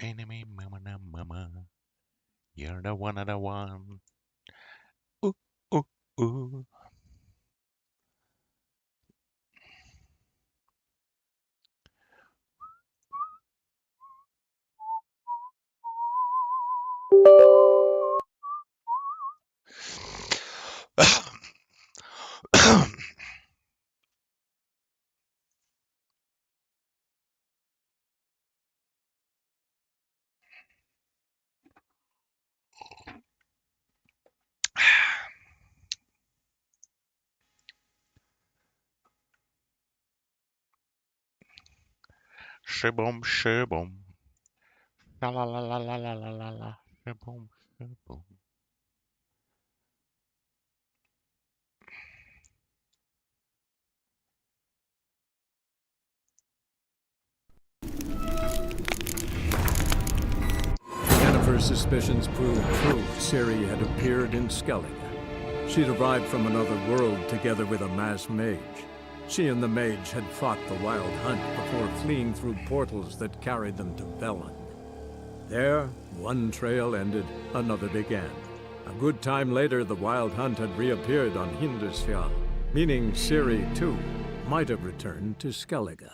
Enemy mama na mama, you're the one of the one. Ooh, ooh, ooh. Shaboom, shaboom. La la la la la la la la la. Shaboom, shaboom. Jennifer's suspicions proved true. Ciri had appeared in Skellige. She'd arrived from another world together with a masked mage. She and the mage had fought the Wild Hunt before fleeing through portals that carried them to Velen. There, one trail ended, another began. A good time later, the Wild Hunt had reappeared on Hindusfjall, meaning Ciri, too, might have returned to Skellige.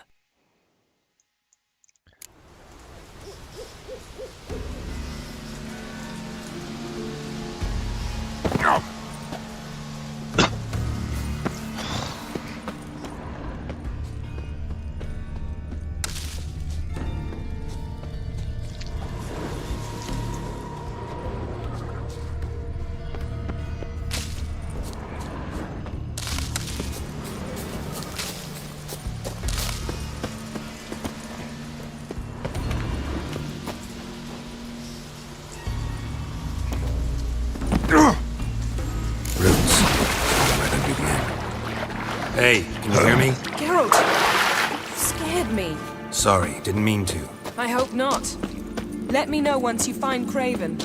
Hey, can you hear me? Geralt! Scared me. Sorry, didn't mean to. I hope not. Let me know once you find Craven.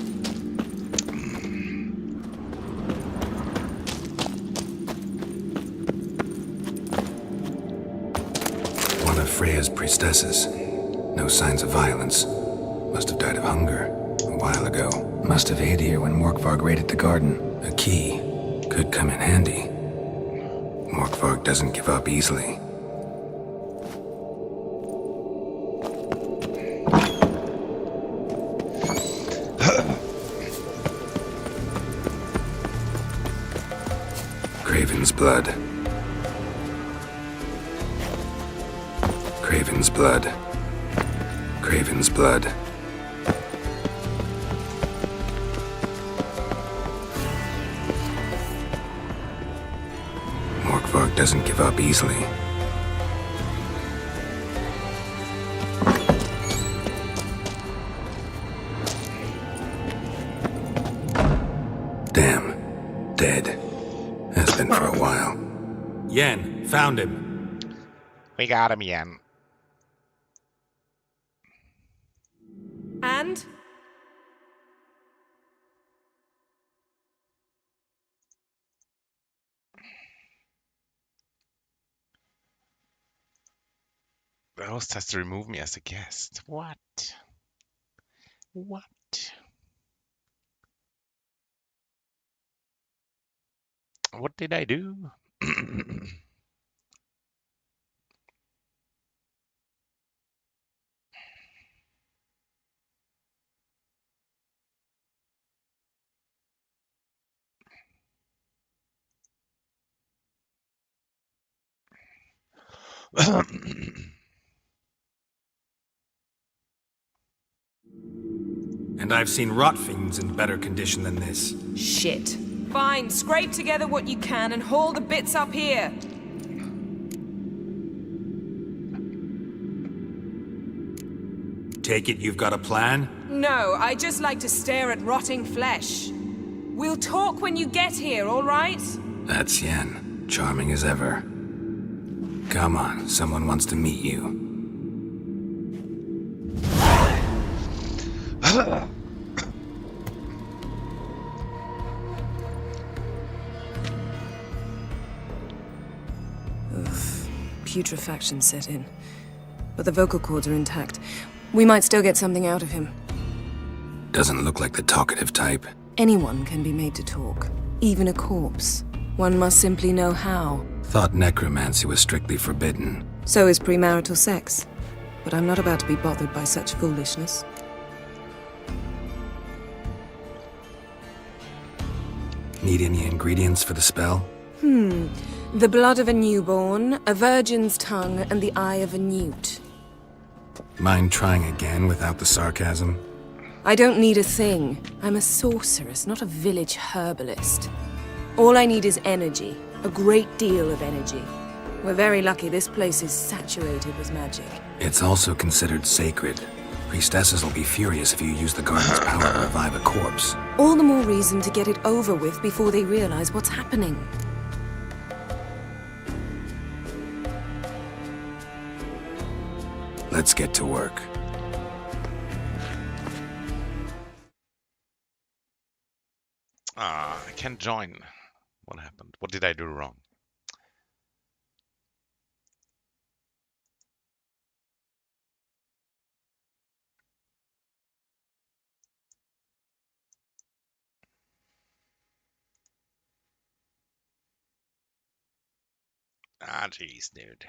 One of Freya's priestesses. No signs of violence. Must have died of hunger a while ago. Must have hid here when Morkvarg raided the garden. A key. Could come in handy. Morkvarg doesn't give up easily. Craven's blood. Craven's blood. Craven's blood. Morkvarg doesn't give up easily. Damn. Dead. Has been for a while. Yen, found him. We got him again. And? The host has to remove me as a guest. What? What? What did I do? And I've seen rot fiends in better condition than this. Shit. Fine, scrape together what you can and haul the bits up here. Take it you've got a plan? No, I just like to stare at rotting flesh. We'll talk when you get here, all right? That's Yen. Charming as ever. Come on, someone wants to meet you. Putrefaction set in. But the vocal cords are intact. We might still get something out of him. Doesn't look like the talkative type. Anyone can be made to talk. Even a corpse. One must simply know how. Thought necromancy was strictly forbidden. So is premarital sex. But I'm not about to be bothered by such foolishness. Need any ingredients for the spell? The blood of a newborn, a virgin's tongue, and the eye of a newt. Mind trying again without the sarcasm? I don't need a thing. I'm a sorceress, not a village herbalist. All I need is energy. A great deal of energy. We're very lucky this place is saturated with magic. It's also considered sacred. Priestesses will be furious if you use the garden's power to revive a corpse. All the more reason to get it over with before they realize what's happening. Let's get to work. Ah, I can't join. What happened? What did I do wrong? Ah, jeez, dude.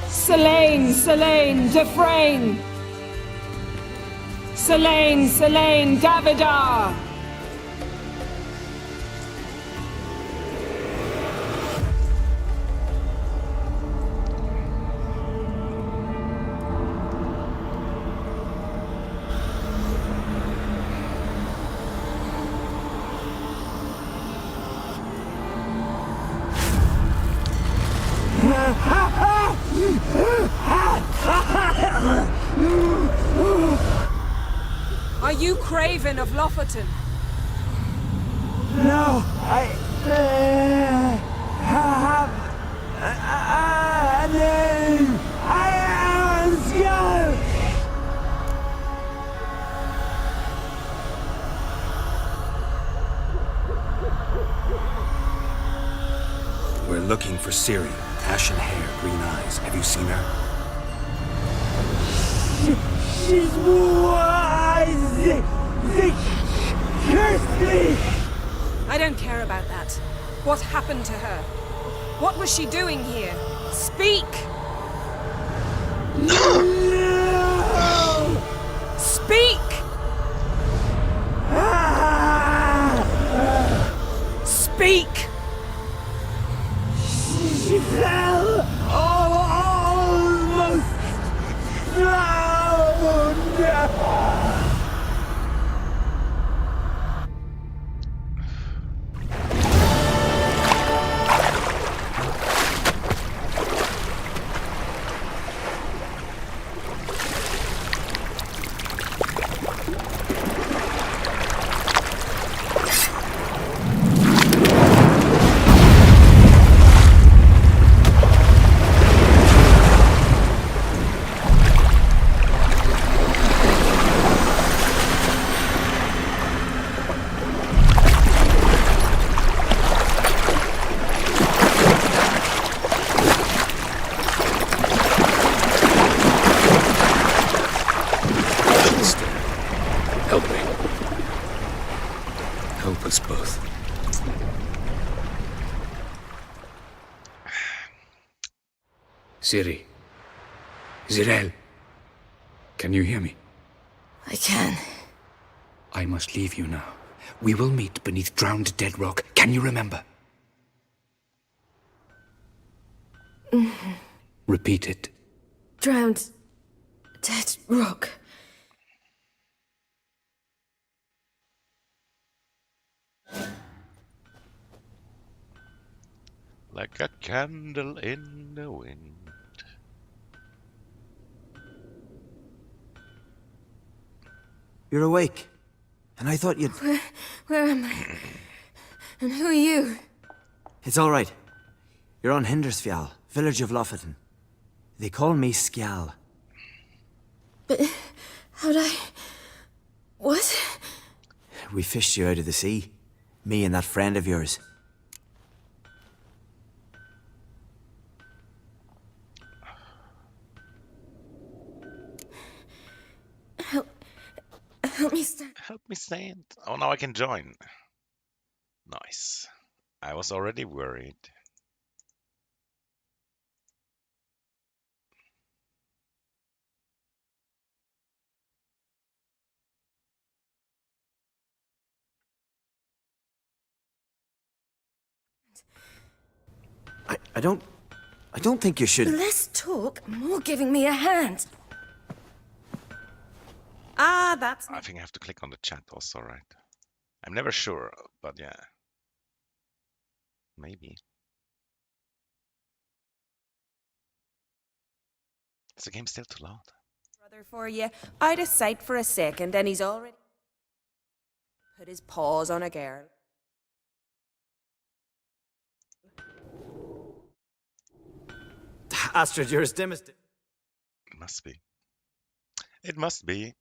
Selene, Defrain! Selene, Davidar! Are you Craven of Lofoten? No, I have a name. I am Skull. We're looking for Ciri. Ashen hair, green eyes. Have you seen her? She's wise. They cursed me. I don't care about that. What happened to her? What was she doing here? Speak! No. Speak! Speak! She fell almost drowned. Help me. Help us both. Ciri. Zirel. Can you hear me? I can. I must leave you now. We will meet beneath drowned dead rock. Can you remember? Repeat it. Drowned. Dead rock. Like a candle in the wind. You're awake. And I thought you'd... Where am I? And who are you? It's all right. You're on Hindersfjall, village of Lofoten. They call me Skjall. How'd I... What? We fished you out of the sea. Me and that friend of yours. Help me stand. Help me stand. Oh, now I can join. Nice. I was already worried. I don't think you should... Less talk, more giving me a hand. Ah, that's... I think I have to click on the chat also, right? I'm never sure, but yeah. Maybe. Is the game still too loud? Brother for you. Out of sight for a second, and he's already... put his paws on a girl. Astrid, you're as dim as... It must be. It must be.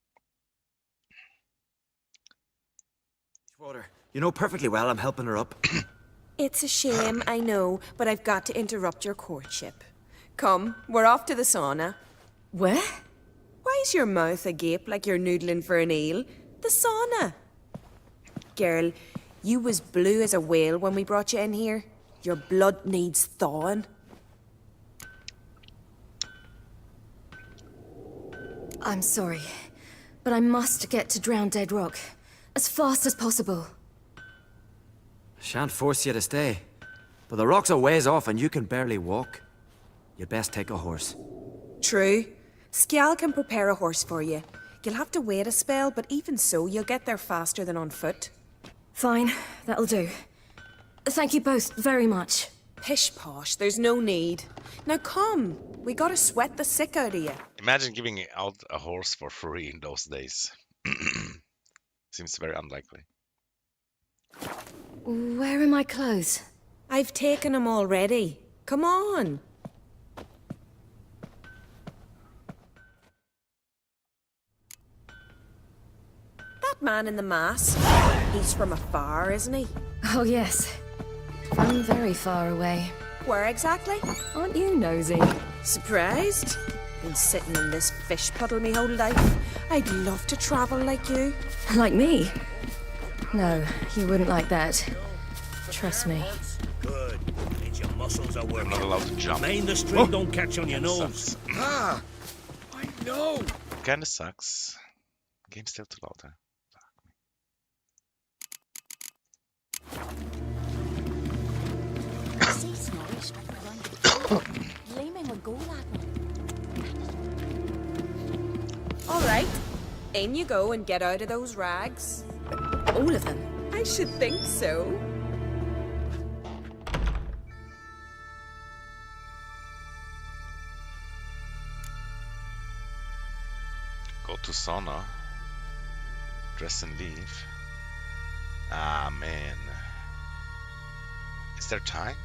Water. You know perfectly well I'm helping her up. It's a shame, I know, but I've got to interrupt your courtship. Come, we're off to the sauna. Where? Why is your mouth agape like you're noodling for an eel? The sauna. Girl, you was blue as a whale when we brought you in here. Your blood needs thawing. I'm sorry, but I must get to Drowned Dead Rock as fast as possible. Shan't force you to stay. But the rock's a ways off and you can barely walk. You'd best take a horse. True. Skjal can prepare a horse for you. You'll have to wait a spell, but even so, you'll get there faster than on foot. Fine, that'll do. Thank you both very much. Pish posh, there's no need. Now come, we gotta sweat the sick out of you. Imagine giving out a horse for free in those days. Seems very unlikely. Where are my clothes? I've taken them already. Come on. That man in the mask, he's from afar, isn't he? Oh yes, from very far away. Where exactly? Aren't you nosy? Surprised? Been sitting in this fish puddle me whole life. I'd love to travel like you. Like me? No, you wouldn't like that. Trust me. Good. Means your muscles are I'm working. not allowed to jump. Mind the string don't catch on your nose. Sucks. Ah! I know! Kinda sucks. Game's still too loud, huh? All right, in you go and get out of those rags. All of them? I should think so. Go to sauna. Dress and leave. Ah, man. Is there time?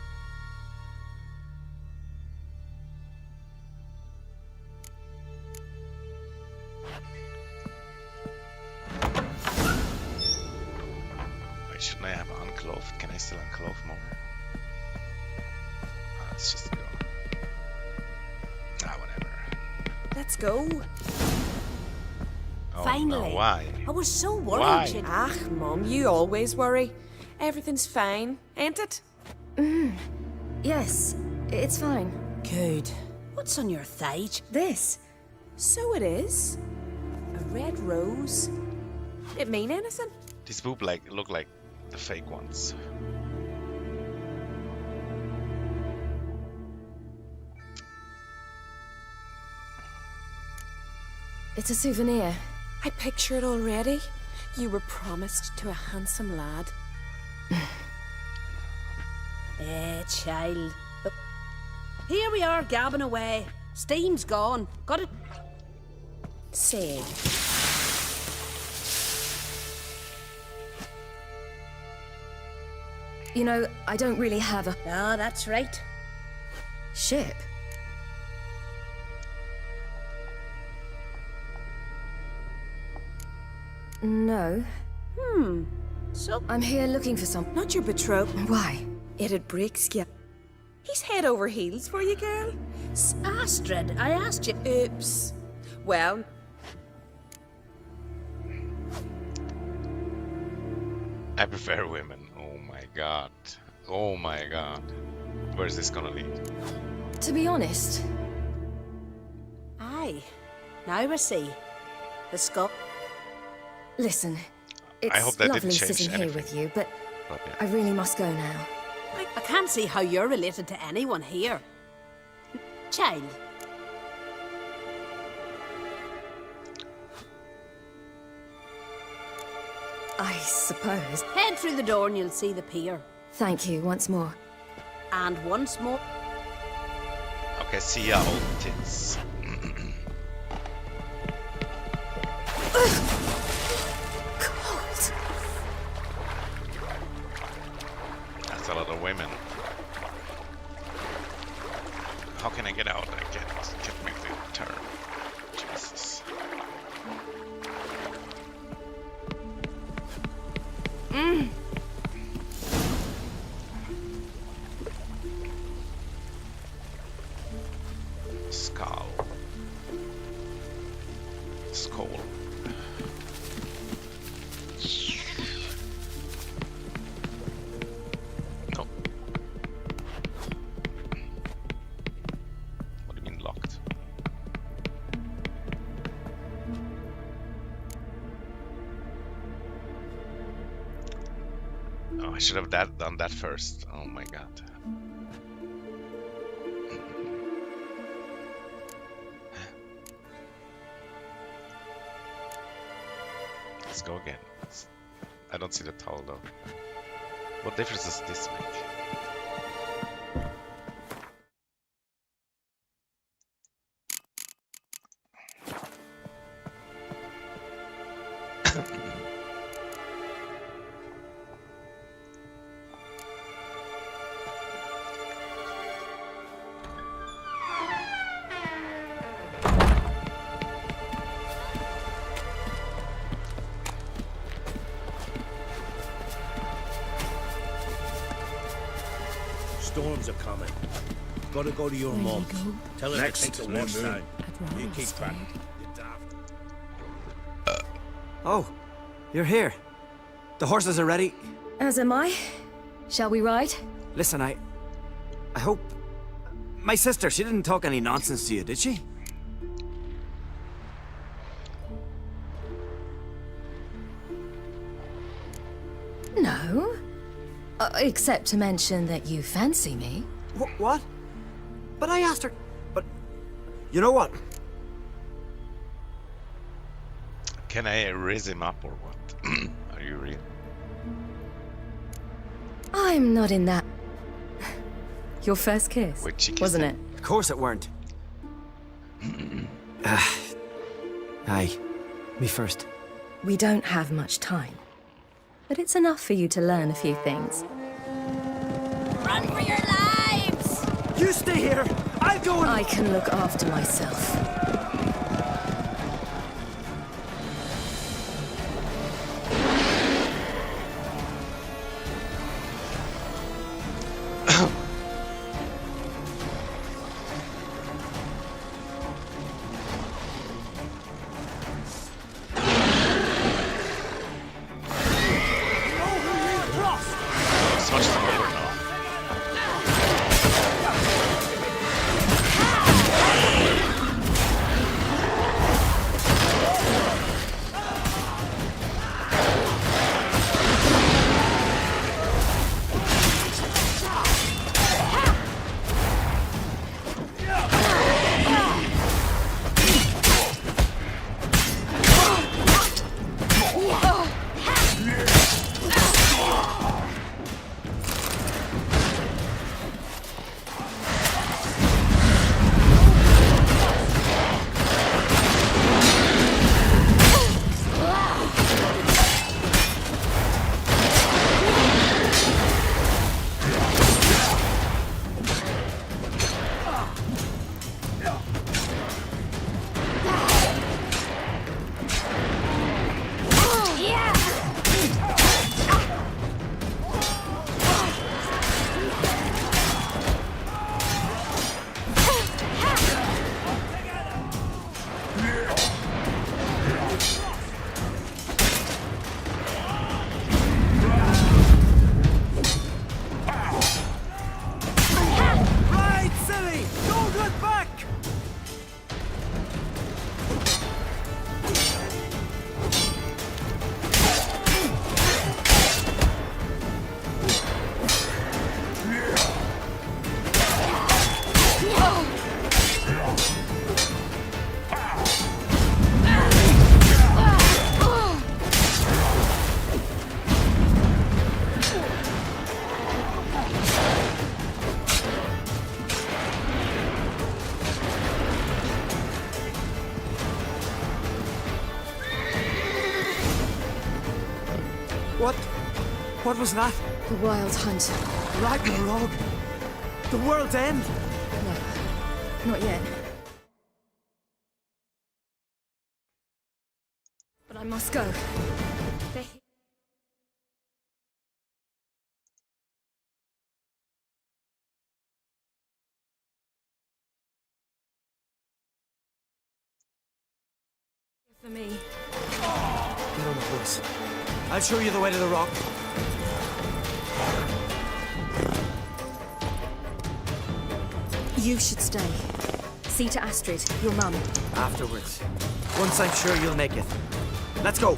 Wait, shouldn't I have unclothed? Can I still unclothe more? Let's just go. Whatever. Let's go. Oh, Finally. no, why? I was so worried. Why? you'd- Ah, Mum, you always worry. Everything's fine, ain't it? Yes, it's fine. Good. What's on your thigh? This? So it is. A red rose. It mean anything? These boob look like the fake ones. It's a souvenir. I picture it already. You were promised to a handsome lad. Child. But here we are, gabbing away. Steam's gone. Got it? Say, You know, I don't really have a Ah, that's right. No. So, I'm here looking for some... Not your betrothed. Why? It'd breaks you. He's head over heels for you, girl. Astrid, I asked you. Oops. Well, I prefer women. Oh my god. Oh my god. Where's this gonna lead? To be honest, Aye. Now we see. The skull. listen, it's hope that didn't lovely change sitting here anything. with you, but But yeah. I really must go now. I can't see how you're related to anyone here. Child. I suppose. Head through the door and you'll see the pier. Thank you once more. And once more. Okay, see ya, old tits. Cold. That's a lot of women. How can I get out? I can't make the turn. Jesus. Skull. Skull. No. What do you mean locked? Oh, I should have done that first. Oh my god. Let's go again. I don't see the towel though. What difference does this make? Storms are coming. Gotta go to your mom. Tell her Next, to take the Lynn wash Moon. down. You keep back. Oh, you're here. The horses are ready. As am I. Shall we ride? Listen, I hope... My sister, she didn't talk any nonsense to you, did she? No. Except to mention that you fancy me. What? But I asked her... But... You know what? Can I raise him up or what? Are you real? I'm not in that. Your first kiss, Wait, she kissed wasn't him? it? Of course it weren't. Aye. Me first. We don't have much time. But it's enough for you to learn a few things. Run for your lives! You stay here! I'll go and... I can look after myself. It's much slower now. What was that? The Wild Hunt. Ragnarok? The world's end? No, not yet. But I must go. They... For me. Get on the horse. I'll show you the way to the rock. You should stay. See to Astrid, your mum. Afterwards. Once I'm sure you'll make it. Let's go!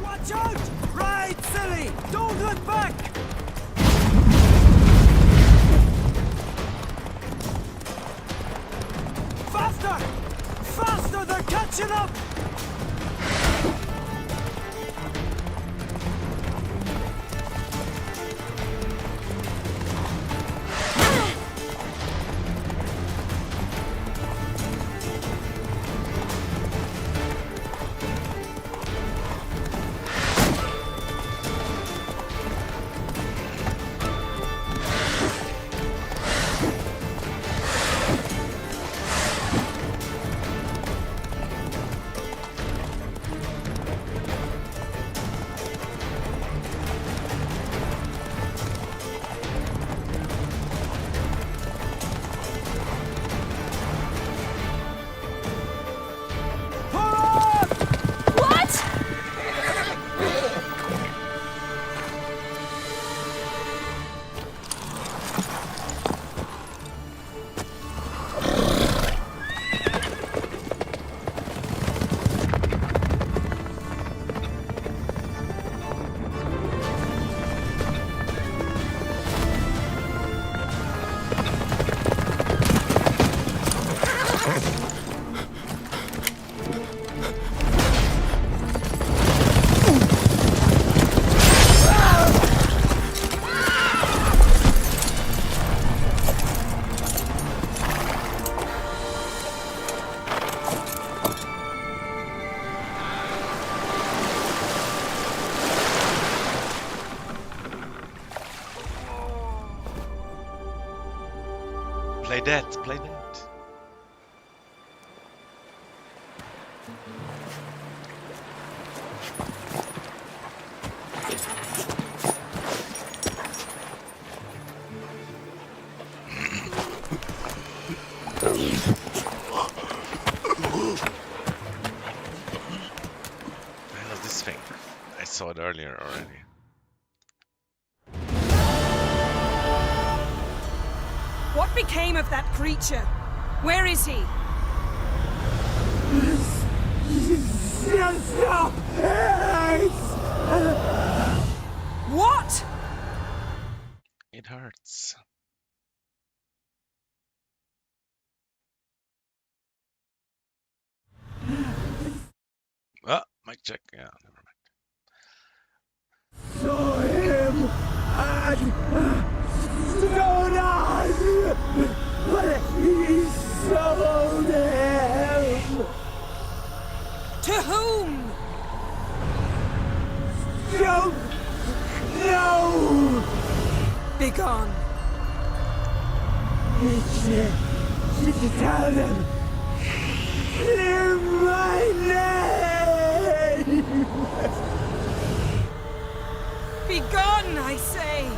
Watch out! Ride, silly! Don't look back! Faster! Faster! They're catching up! Play that, play that. The hell is this thing? I saw it earlier already. What became of that creature? Where is he? What? It hurts. Mic check. Yeah, never mind. Saw him and stood on, but he sold him. To whom? Don't know. Begone. She tell them. Clear my name. Begone, I say.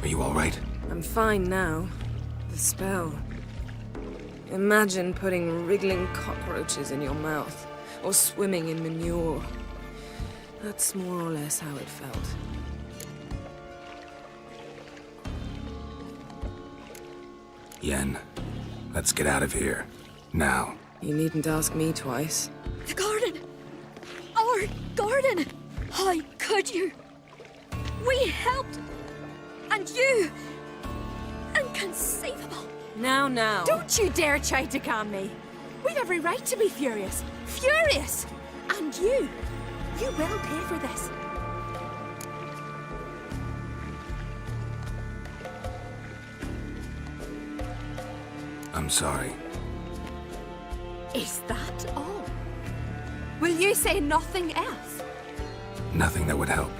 Are you all right? I'm fine now. The spell. Imagine putting wriggling cockroaches in your mouth, or swimming in manure. That's more or less how it felt. Yen, let's get out of here. Now. You needn't ask me twice. The garden! Our garden! How could you? We helped! And you! Inconceivable! Now. Don't you dare try to calm me! We've every right to be furious! Furious! And you will pay for this! I'm sorry. Is that all? Will you say nothing else? Nothing that would help.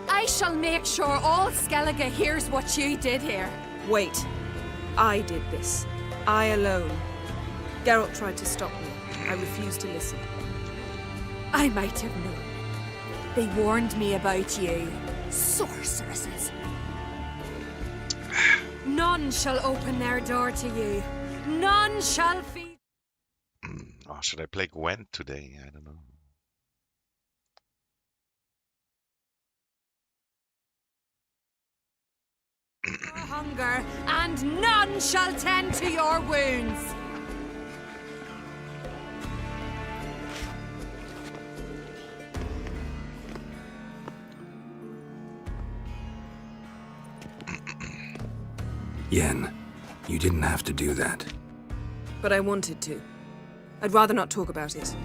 I shall make sure all Skellige hears what you did here. Wait. I did this. I alone. Geralt tried to stop me. I refused to listen. I might have known. They warned me about you. Sorceresses. None shall open their door to you. None shall feed. Oh, should I play Gwent today? I don't know. Your hunger, and none shall tend to your wounds. Yen, you didn't have to do that. But I wanted to. I'd rather not talk about it.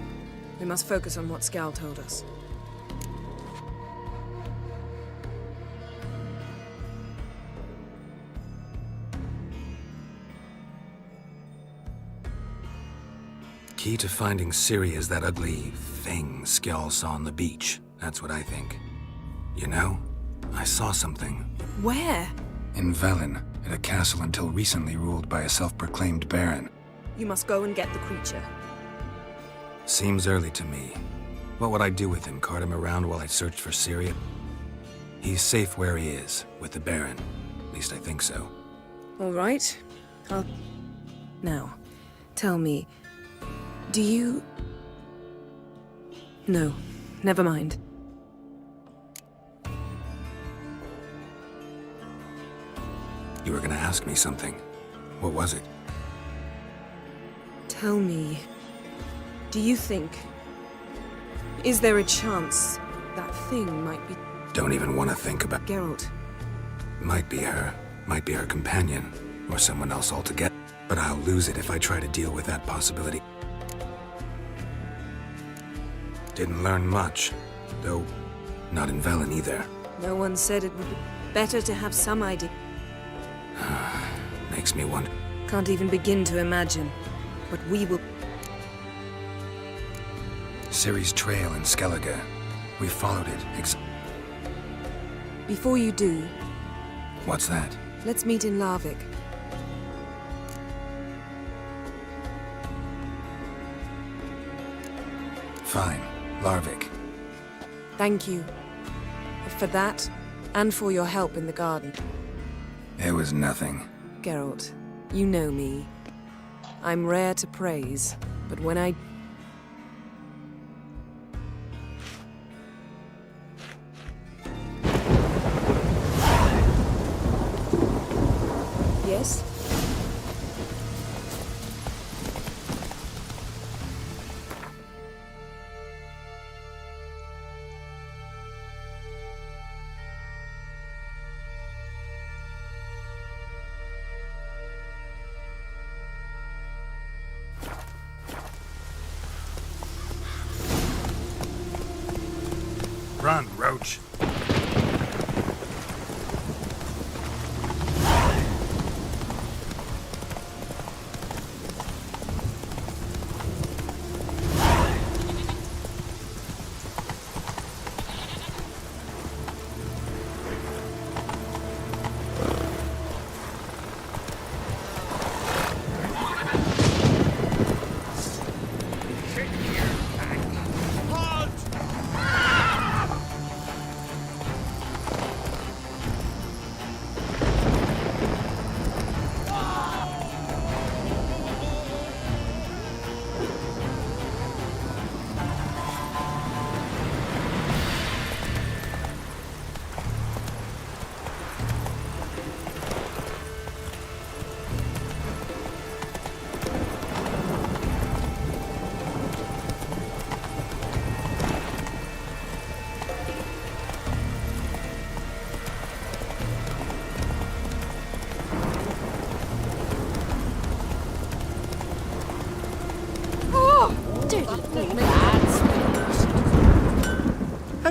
We must focus on what Skal told us. Key to finding Ciri is that ugly thing Skell saw on the beach. That's what I think. You know, I saw something. Where? In Velen, at a castle until recently ruled by a self-proclaimed baron. You must go and get the creature. Seems early to me. What would I do with him? Cart him around while I searched for Ciri? He's safe where he is, with the baron. At least I think so. All right. Now, tell me, do you... No, never mind. You were gonna ask me something. What was it? Tell me, do you think... Is there a chance that thing might be... Don't even want to think about... Geralt? Might be her companion, or someone else altogether. But I'll lose it if I try to deal with that possibility. Didn't learn much, though not in Velen either. No one said it would be better to have some idea. Makes me wonder. Can't even begin to imagine. But we will... Ciri's trail in Skellige. We followed it. Before you do, What's that? let's meet in Larvik. Fine. Larvik. Thank you. For that, and for your help in the garden. It was nothing. Geralt, you know me. I'm rare to praise, but when I... Yes? Run, Roach.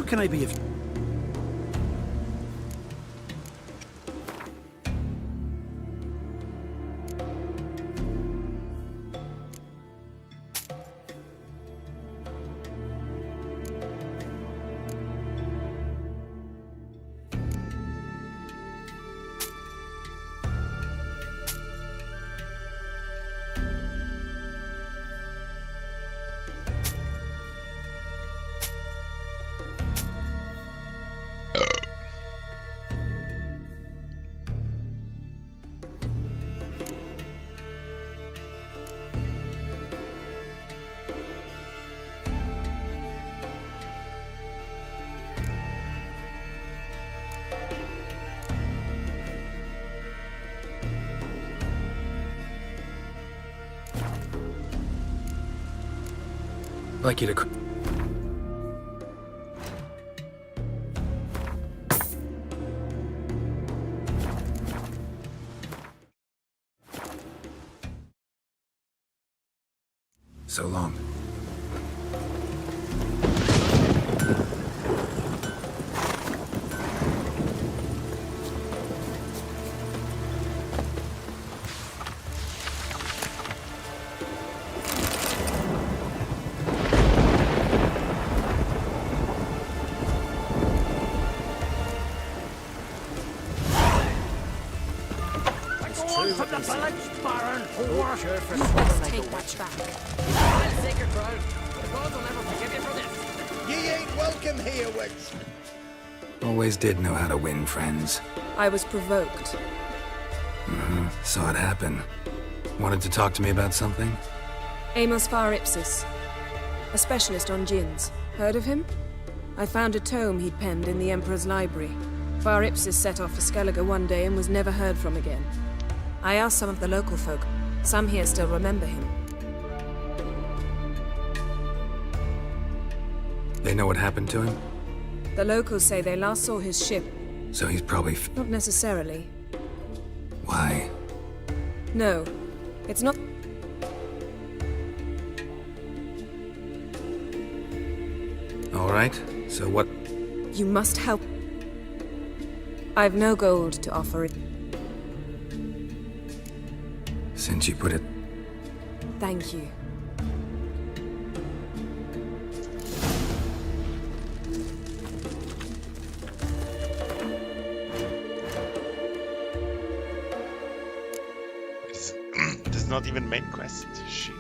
What can I be of... Like you to... So long. From the village, Baron! Or... Take that back. I'll take your crown. The gods will never forgive you for this. Ye ain't welcome here, witch! Always did know how to win friends. I was provoked. Saw it happen. Wanted to talk to me about something? Amos Far Ipsis, a specialist on djinns. Heard of him? I found a tome he'd penned in the Emperor's library. Far Ipsis set off for Skellige one day and was never heard from again. I asked some of the local folk. Some here still remember him. They know what happened to him? The locals say they last saw his ship. So he's probably... Not necessarily. Why? No, it's not... All right, so what... You must help. I've no gold to offer it. Since you put it... Thank you. This is not even main quest. Sheesh.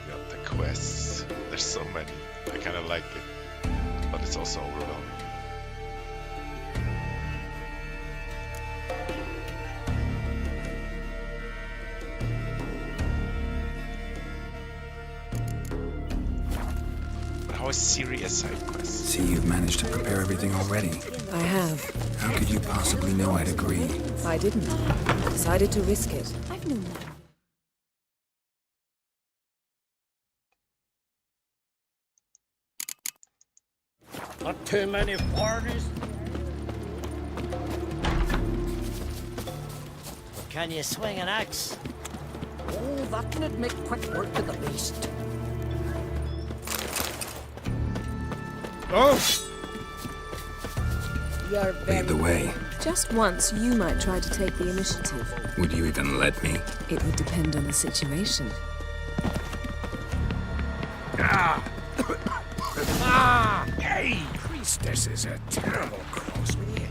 Got the quests. There's so many. I kind of like it, but it's also overwhelming. How is Siri a side quest? See, you've managed to prepare everything already. I have. How could you possibly know I'd agree? I didn't. I decided to risk it. I've known that. Not too many parties. Can you swing an axe? Oh, that would make quick work of the beast. You're very... Lead the way. Just once, you might try to take the initiative. Would you even let me? It would depend on the situation. Hey, priestess is a terrible cross with you.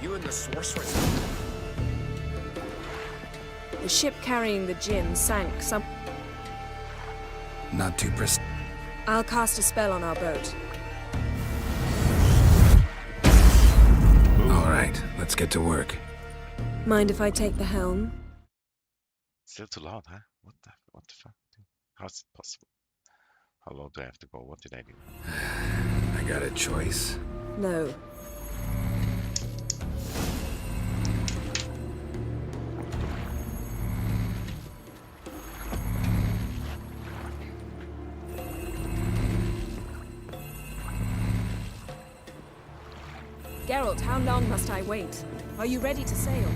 You and the sorceress. The ship carrying the djinn sank some... Not too precise. I'll cast a spell on our boat. All right, let's get to work. Mind if I take the helm? Still too loud, huh? What the fuck? How's it possible? How low do I have to go? What did I do? I got a choice. No. Geralt, how long must I wait? Are you ready to sail?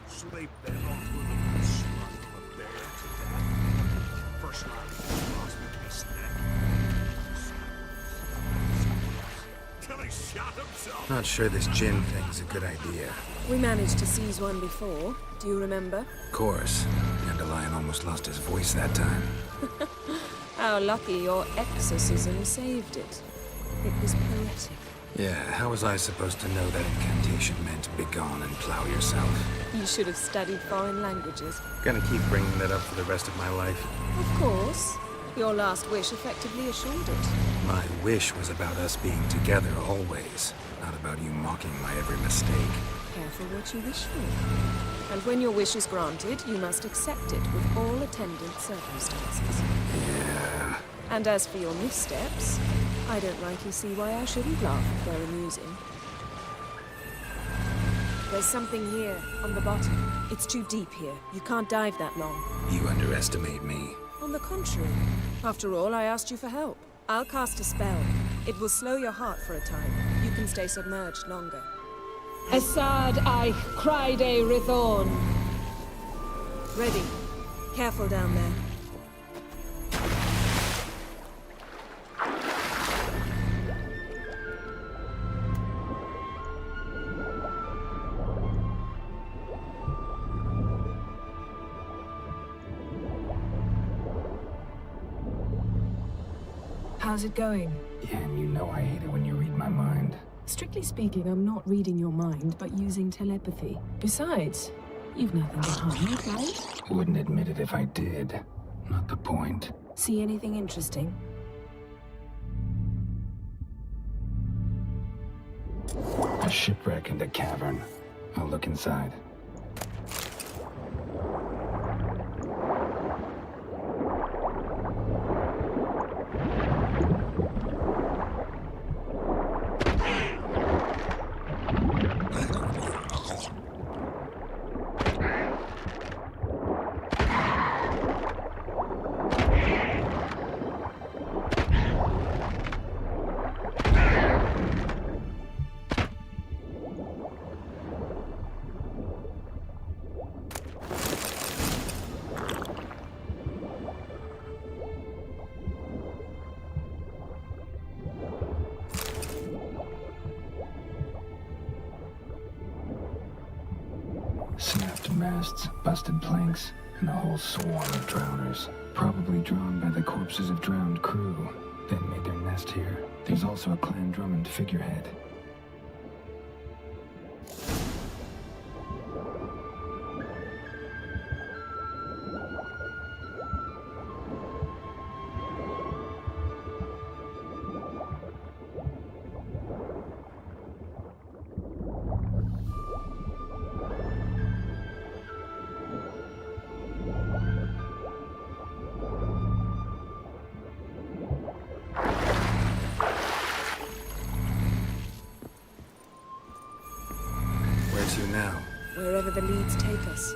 Sleep then on through the slug of a bear to death. First line across the beast neck. Till he shot himself. Not sure this gin thing's a good idea. We managed to seize one before. Do you remember? Of course. Dandelion almost lost his voice that time. How lucky your exorcism saved it. It was poetic. Yeah, how was I supposed to know that incantation meant begone and plow yourself? You should have studied foreign languages. Gonna keep bringing that up for the rest of my life. Of course. Your last wish effectively assured it. My wish was about us being together always, not about you mocking my every mistake. Careful what you wish for. And when your wish is granted, you must accept it with all attendant circumstances. Yeah. And as for your missteps, I don't rightly see why I shouldn't laugh if they're amusing. There's something here, on the bottom. It's too deep here. You can't dive that long. You underestimate me. On the contrary. After all, I asked you for help. I'll cast a spell. It will slow your heart for a time. You can stay submerged longer. Assad I cried a Rithorn. Ready. Careful down there. How's it going? Yeah, and you know I hate it when you read my mind. Strictly speaking, I'm not reading your mind, but using telepathy. Besides, you've nothing to hide, right? Wouldn't admit it if I did. Not the point. See anything interesting? A shipwreck and a cavern. I'll look inside. Snapped masts, busted planks, and a whole swarm of drowners. Probably drawn by the corpses of drowned crew, then made their nest here. There's also a Clan Drummond figurehead. To now? Wherever the leads take us.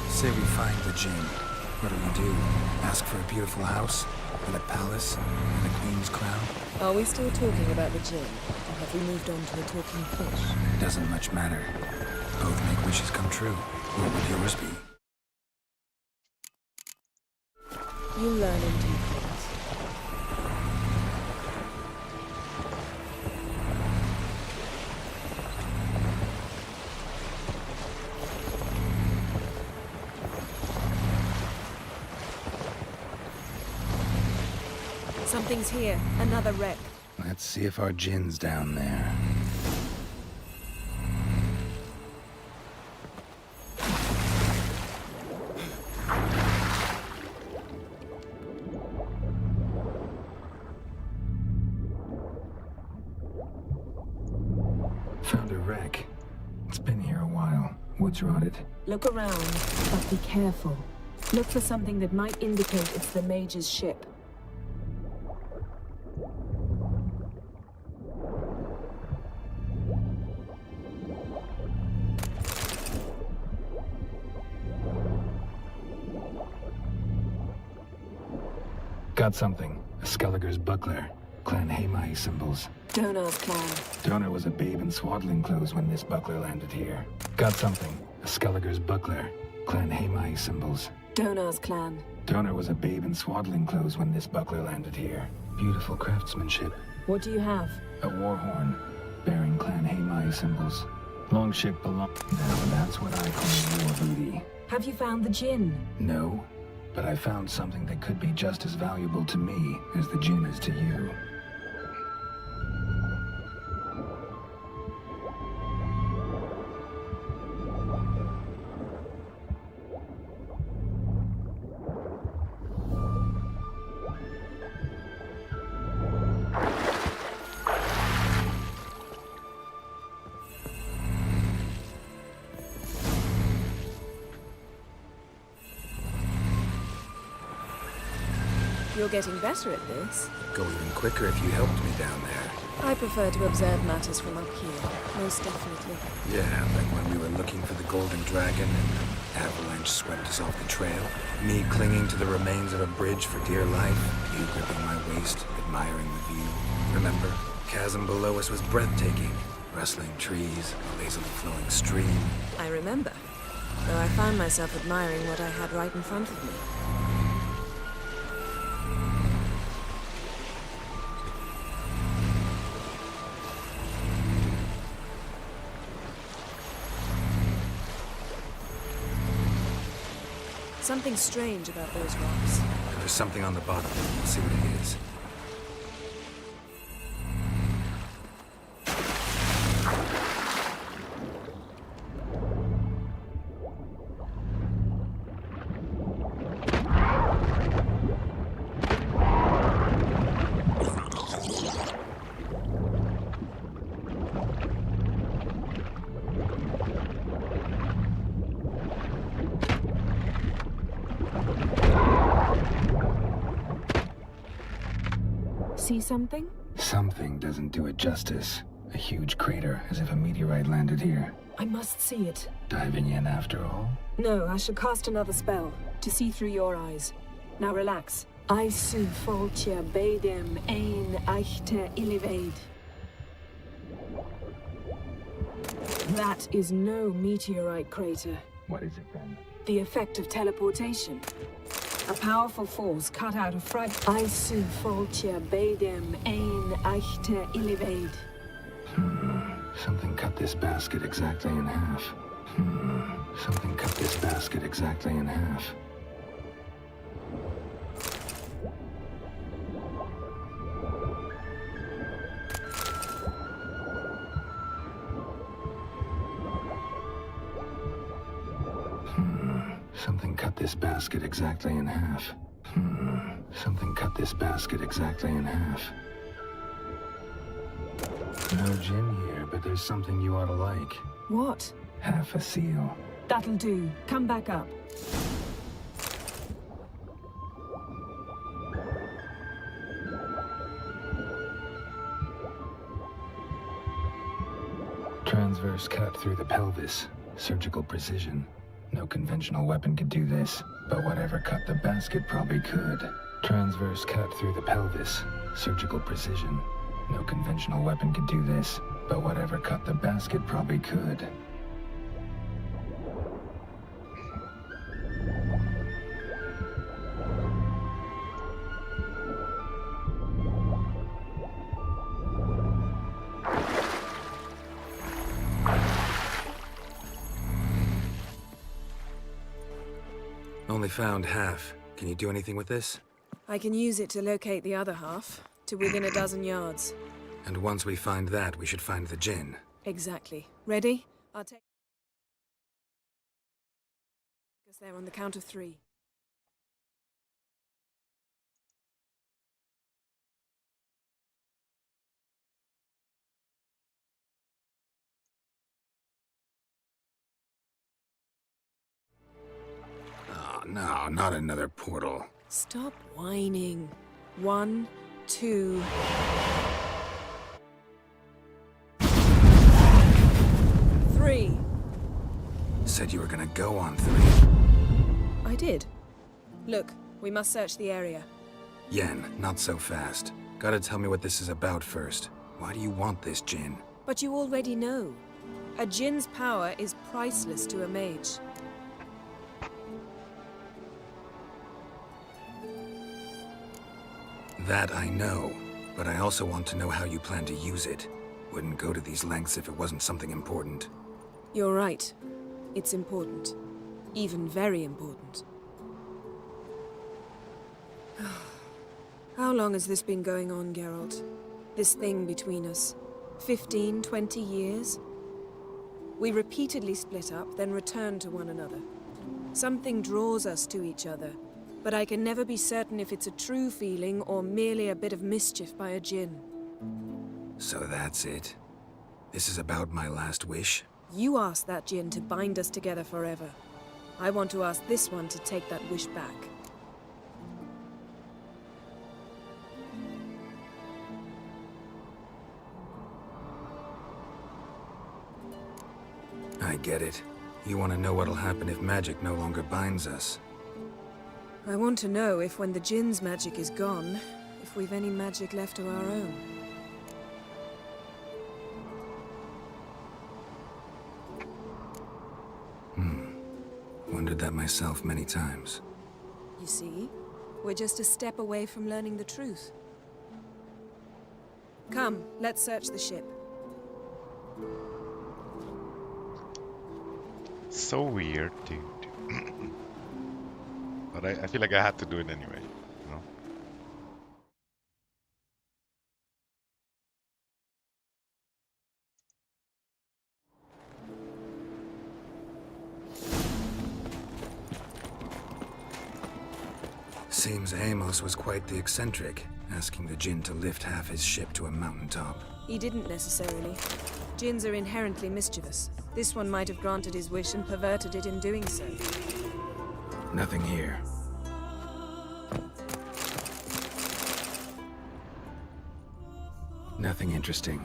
Say we find the gin. What do? Ask for a beautiful house? And a palace? And a queen's crown? Are we still talking about the gin? Or have we moved on to a talking fish? Doesn't much matter. Both make wishes come true. What would yours be? You learn in due course. Something's here. Another wreck. Let's see if our gin's down there. Found a wreck. It's been here a while. Wood's rotted. Look around, but be careful. Look for something that might indicate it's the mage's ship. Got something. A Skellige's buckler. Clan Hamai symbols. Donar's clan. Donar was a babe in swaddling clothes when this buckler landed here. Got something. A Skellige's buckler. Clan Hamai symbols. Donar's clan. Donar was a babe in swaddling clothes when this buckler landed here. Beautiful craftsmanship. What do you have? A war horn, bearing Clan Hamai symbols. Longship belong. Now that's what I call war booty. Have you found the Jinn? No, but I found something that could be just as valuable to me as the Jinn is to you. You're getting better at this. Go even quicker if you helped me down there. I prefer to observe matters from up here, most definitely. Yeah, like when we were looking for the Golden Dragon and the avalanche swept us off the trail. Me clinging to the remains of a bridge for dear life. You gripping my waist, admiring the view. Remember, chasm below us was breathtaking. Rustling trees, a lazily flowing stream. I remember, though I found myself admiring what I had right in front of me. Something strange about those rocks. There's something on the bottom. We'll see what it is. See something? Something doesn't do it justice. A huge crater, as if a meteorite landed here. I must see it. Diving in after all? No, I shall cast another spell, to see through your eyes. Now relax. I su foltja bedem ein eichte illivaid. That is no meteorite crater. What is it then? The effect of teleportation. A powerful force cut out of I su foltja bedem ein eichte illivaid. Something cut this basket exactly in half. Something cut this basket exactly in half. Something cut this basket exactly in half. Something cut this basket exactly in half. No gin here, but there's something you ought to like. What? Half a seal. That'll do. Come back up. Transverse cut through the pelvis. Surgical precision. No conventional weapon could do this, but whatever cut the basket probably could. Transverse cut through the pelvis. Surgical precision. No conventional weapon could do this, but whatever cut the basket probably could. Only found half. Can you do anything with this? I can use it to locate the other half, to within a dozen yards. And once we find that, we should find the gin. Exactly. Ready? I'll take us there on the count of 3. Oh, no, not another portal. Stop whining. 1, 2... Said you were gonna go on 3. I did. Look, we must search the area. Yen, not so fast. Gotta tell me what this is about first. Why do you want this Jinn? But you already know. A Jinn's power is priceless to a mage. That I know, but I also want to know how you plan to use it. Wouldn't go to these lengths if it wasn't something important. You're right. It's important. Even very important. How long has this been going on, Geralt? This thing between us? 15, 20 years? We repeatedly split up, then return to one another. Something draws us to each other, but I can never be certain if it's a true feeling or merely a bit of mischief by a Jinn. So that's it? This is about my last wish? You asked that Jinn to bind us together forever. I want to ask this one to take that wish back. I get it. You want to know what'll happen if magic no longer binds us. I want to know if when the Jinn's magic is gone, if we've any magic left of our own. Wondered that myself many times. You see? We're just a step away from learning the truth. Come, let's search the ship. So weird, dude. But I feel like I had to do it anyway, you know? Seems Amos was quite the eccentric, asking the Jinn to lift half his ship to a mountaintop. He didn't necessarily. Jinns are inherently mischievous. This one might have granted his wish and perverted it in doing so. Nothing here. Nothing interesting.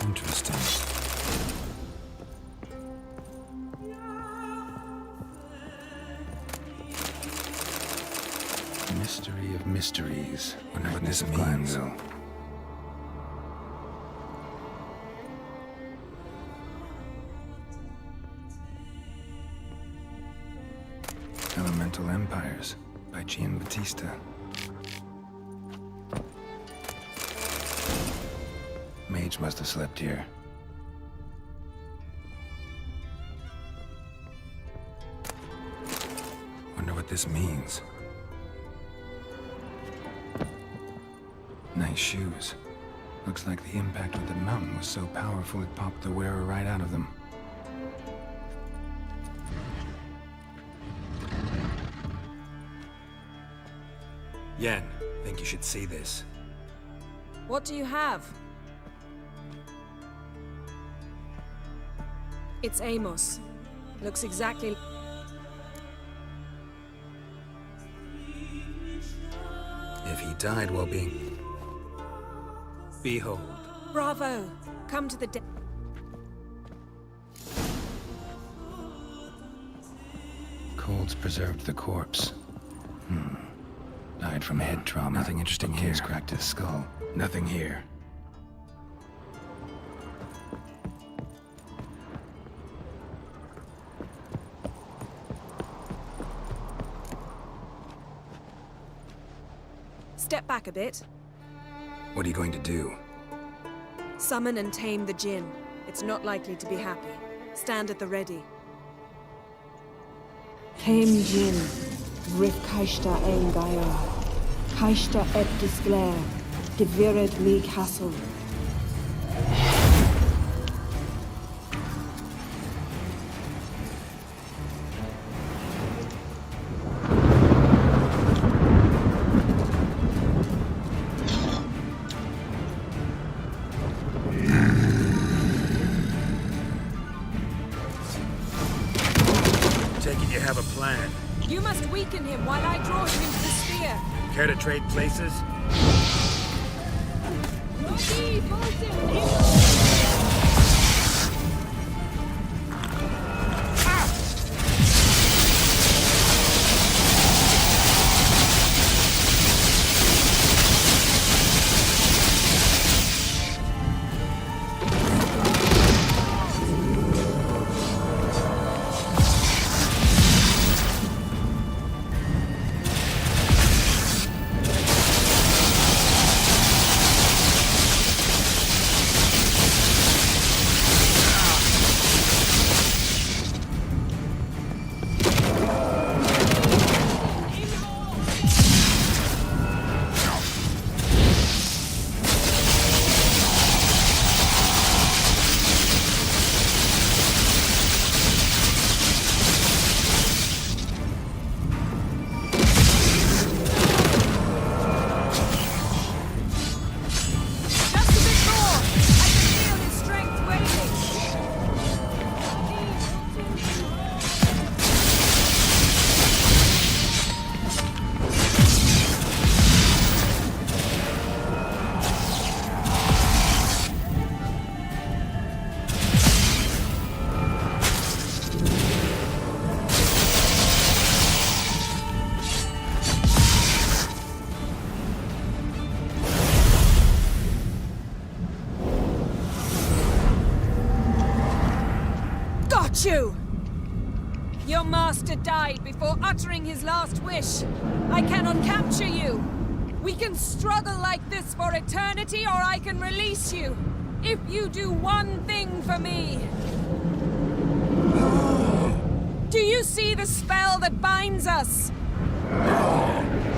Interesting. Mystery of mysteries. Wonder what this means. Elemental Empires by Giambattista. Mage must have slept here. Wonder what this means. Nice shoes. Looks like the impact with the mountain was so powerful it popped the wearer right out of them. Yen, think you should see this. What do you have? It's Amos. Looks exactly... If he died while being... Behold. Bravo! Come to the de... Colds preserved the corpse. Died from head trauma. Nothing interesting here. Cracked his skull. Nothing here. Step back a bit. What are you going to do? Summon and tame the Jinn. It's not likely to be happy. Stand at the ready. Tame Jinn, Rif Kaishta ein Gaia, Kaishta et Disglair, Devired me Castle. Take it you have a plan. You must weaken him while I draw him into the sphere. Care to trade places? Rocky, force him! got you! Your master died before uttering his last wish. I cannot capture you. We can struggle like this for eternity, or I can release you. If you do one thing for me. Do you see the spell that binds us?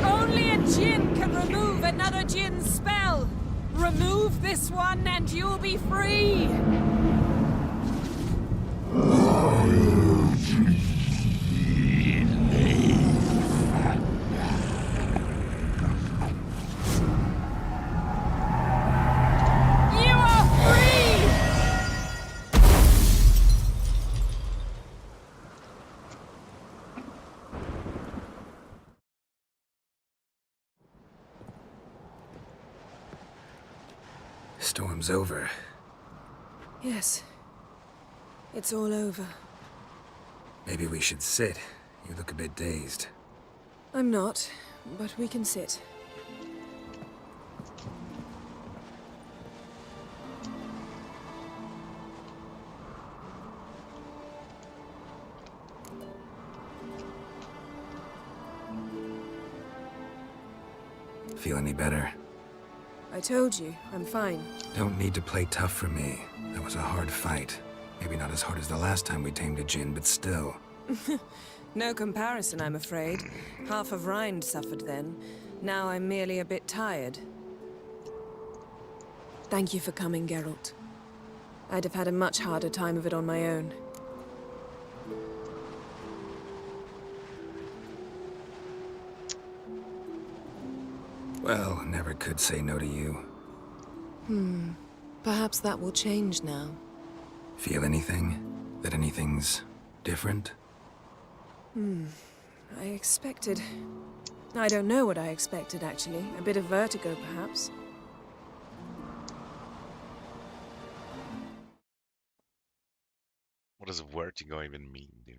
Only a djinn can remove another djinn's spell. Remove this one and you'll be free. You are free! Storm's over. Yes. It's all over. Maybe we should sit. You look a bit dazed. I'm not, but we can sit. Feel any better? I told you, I'm fine. Don't need to play tough for me. That was a hard fight. Maybe not as hard as the last time we tamed a djinn, but still. No comparison, I'm afraid. Half of Rind suffered then. Now I'm merely a bit tired. Thank you for coming, Geralt. I'd have had a much harder time of it on my own. Well, never could say no to you. Perhaps that will change now. Feel anything? That anything's different? I expected... I don't know what I expected, actually. A bit of vertigo, perhaps. What does vertigo even mean, dude?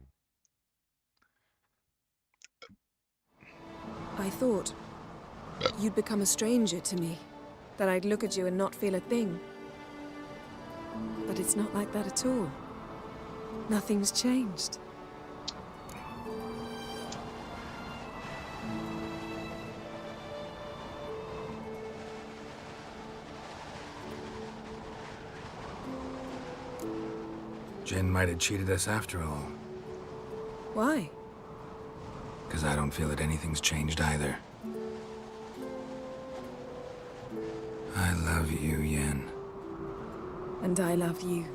I thought you'd become a stranger to me. That I'd look at you and not feel a thing. But it's not like that at all. Nothing's changed. Jinn might have cheated us after all. Why? Because I don't feel that anything's changed either. I love you, Yen. And I love you.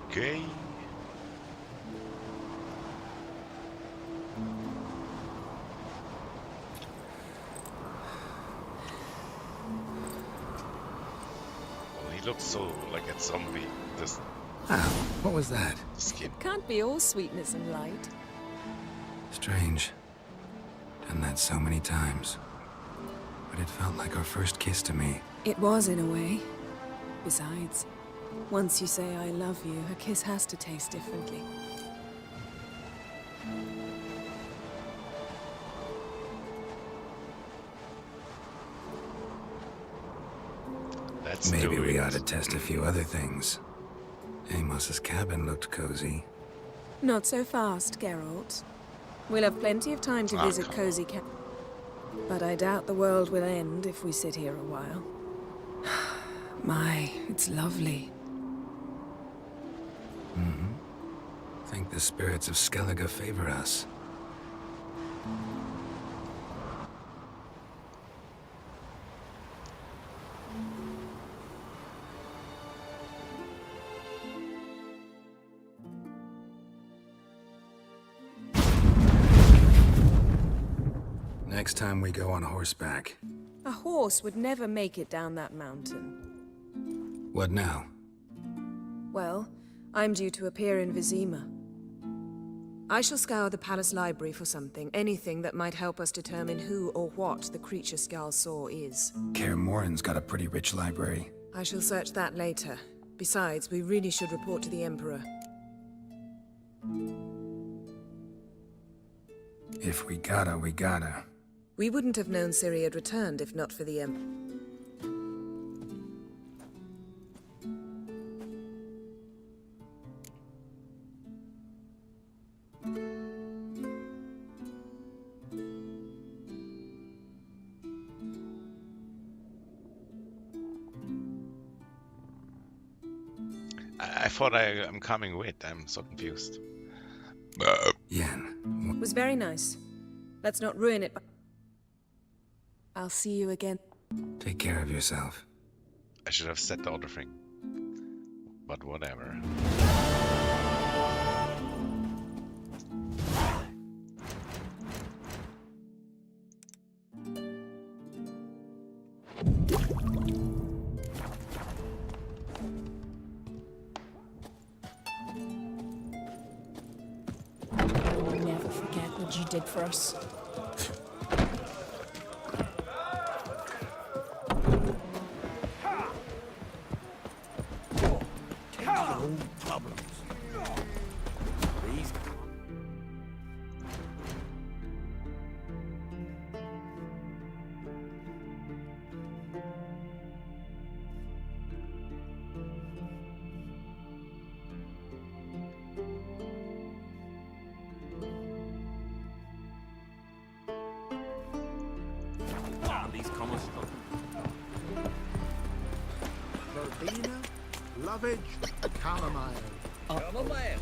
Okay. Well, he looks so like a zombie. This Ah, what was that? skin. Can't be all sweetness and light. Strange. Done that so many times. But it felt like our first kiss to me. It was, in a way. Besides, once you say I love you, a kiss has to taste differently. Let's Maybe do we it. ought to test a few other things. Amos's cabin looked cozy. Not so fast, Geralt. We'll have plenty of time to visit come Cozy Camp. But I doubt the world will end if we sit here a while. My, it's lovely. Think the spirits of Skellige favor us. Next time we go on horseback. A horse would never make it down that mountain. What now? Well, I'm due to appear in Vizima. I shall scour the palace library for something, anything that might help us determine who or what the creature Skal saw is. Kaer Morhen's got a pretty rich library. I shall search that later. Besides, we really should report to the Emperor. If we gotta, we gotta. We wouldn't have known Ciri had returned if not for the I thought I'm coming with. I'm so confused. Yen, It was very nice. Let's not ruin it. I'll see you again. take care of yourself. I should have said the other thing. But whatever. We'll never forget what you did for us. Problems. These. These comers. Verbena, lovage, chamomile. Chamomile.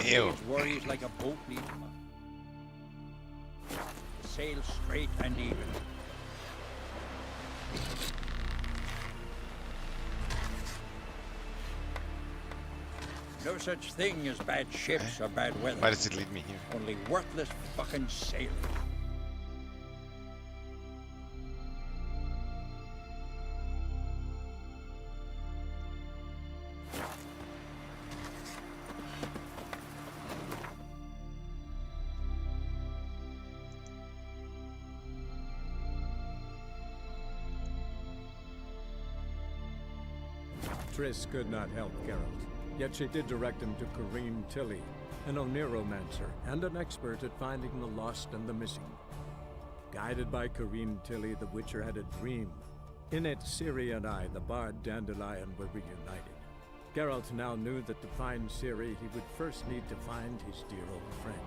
Ew. Worries like a boat needle. Sail straight and even. No such thing as bad ships or bad weather. Why does it lead me here? Only worthless fucking sailors. Triss could not help Geralt, yet she did direct him to Kareem Tilly, an Oniromancer and an expert at finding the lost and the missing. Guided by Kareem Tilly, the Witcher had a dream. In it, Ciri and I, the bard Dandelion, were reunited. Geralt now knew that to find Ciri, he would first need to find his dear old friend.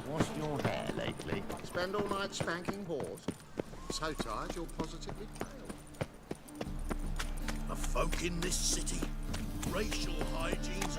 Washed your hair lately? Spend all night spanking whores. So tired you're positively pale. The folk in this city, racial hygiene's.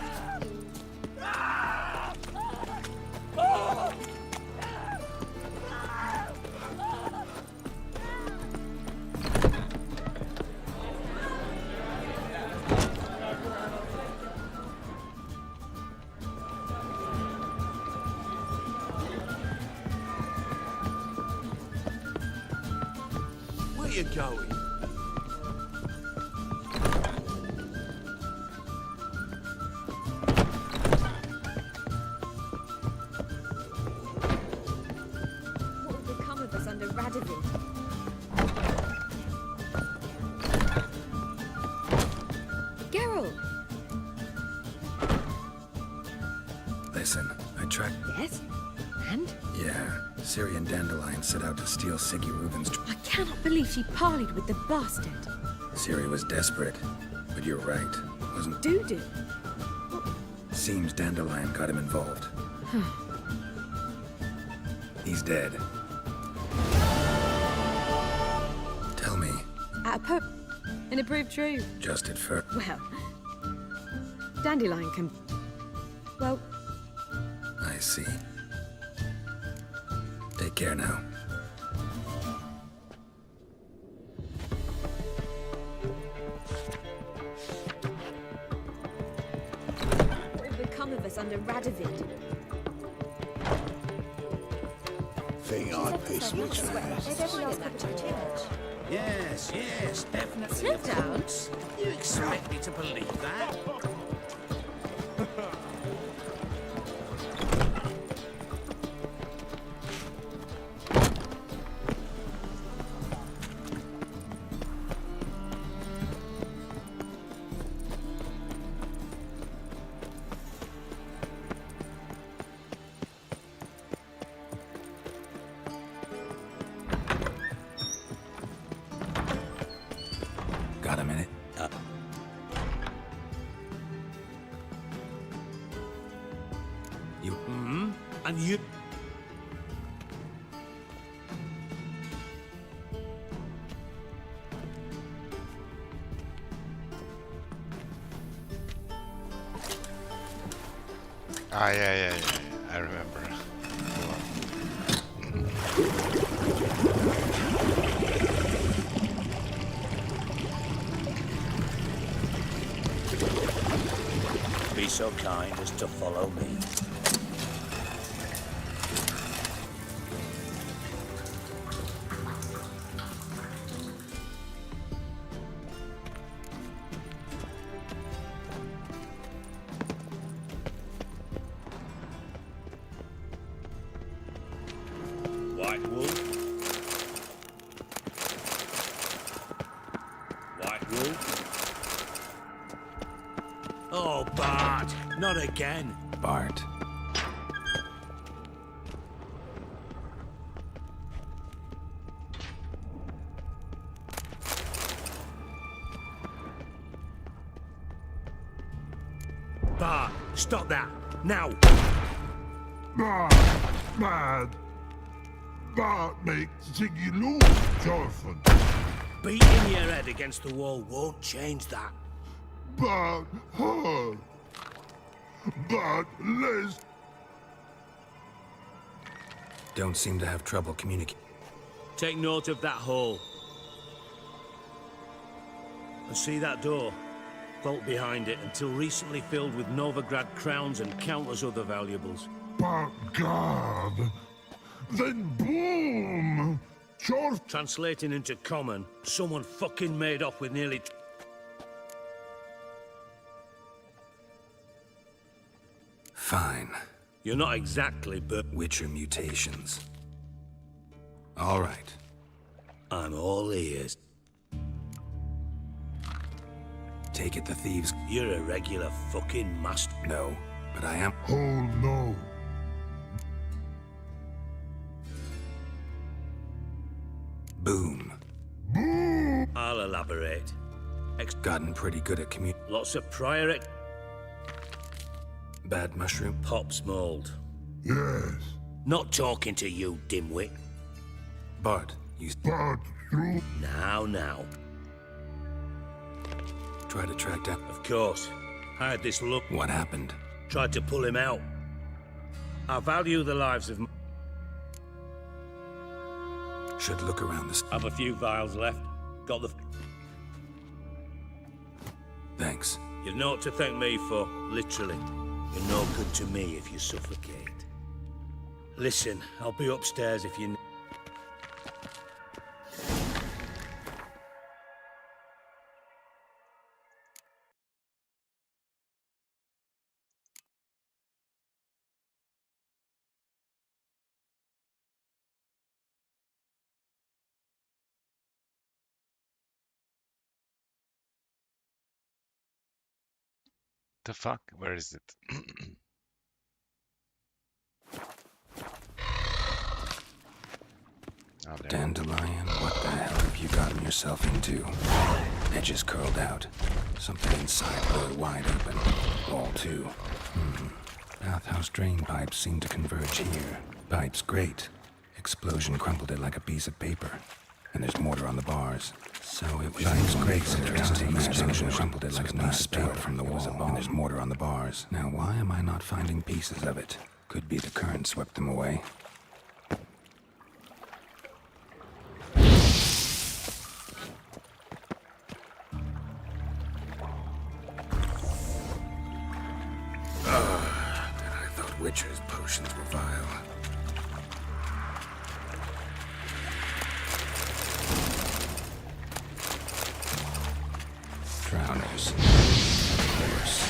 Where you going? What would become of us under Radovid? Geralt! Listen, I tracked... Yes? And? Yeah, Ciri and Dandelion set out to steal Siggy Reuben's... I cannot believe she parleyed with the bastard. Ciri was desperate, but you're right. Wasn't... Do. Seems Dandelion got him involved. He's dead. Tell me, At a pub. And it proved true. just at first... Well, Dandelion can... Well, I see. Take care now. what would become of us under Radovid? Thing I piss which Yes, definitely. Sit down. You expect me to believe that? Got a minute? And you... Ah, yeah. I remember. Be so kind as to follow me. White wool. White wool. Oh, Bart, not again. Bart. Bart, stop that, now. Mad. Bart make Ziggy lose, Jonathan. Beating your head against the wall won't change that. Bart hurt. Bart Les. Don't seem to have trouble communicating. Take note of that hole. And see that door? Vault behind it, until recently filled with Novigrad crowns and countless other valuables. Bart God. Then boom! Chorf. Translating into common, someone fucking made off with nearly... Fine. You're not exactly, but... Witcher mutations. All right. I'm all ears. Take it the thieves... You're a regular fucking master. No, but I am... Oh no. Boom. I'll elaborate. Gotten pretty good at Lots of prior Bad mushroom? Pop's mold. Yes. Not talking to you, dimwit. Bart, you... Bart through. Now. Try to track down... Of course. I had this look. What happened? Tried to pull him out. I value the lives of... Should look around this... Have a few vials left. Got the... Thanks. You've naught to thank me for, literally. You're no good to me if you suffocate. Listen, I'll be upstairs if you... The fuck? Where is it? Oh, there. Dandelion, what the hell have you gotten yourself into? Edges curled out. Something inside blew wide open. Wall too. Bathhouse drain pipes seem to converge here. Pipes great. Explosion crumpled it like a piece of paper. And there's mortar on the bars. So it was pipes great. Interesting. Explosion crumpled it like a piece of paper from the wall. And there's mortar on the bars. Now why am I not finding pieces of it? Could be the current swept them away. Witcher's potions were vile. Drowners. Worse.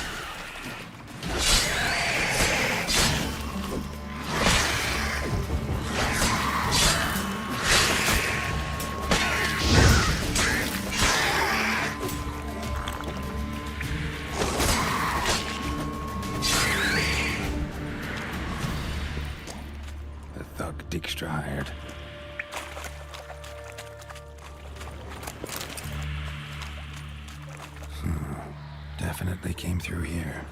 Dijkstra hired. Definitely came through here.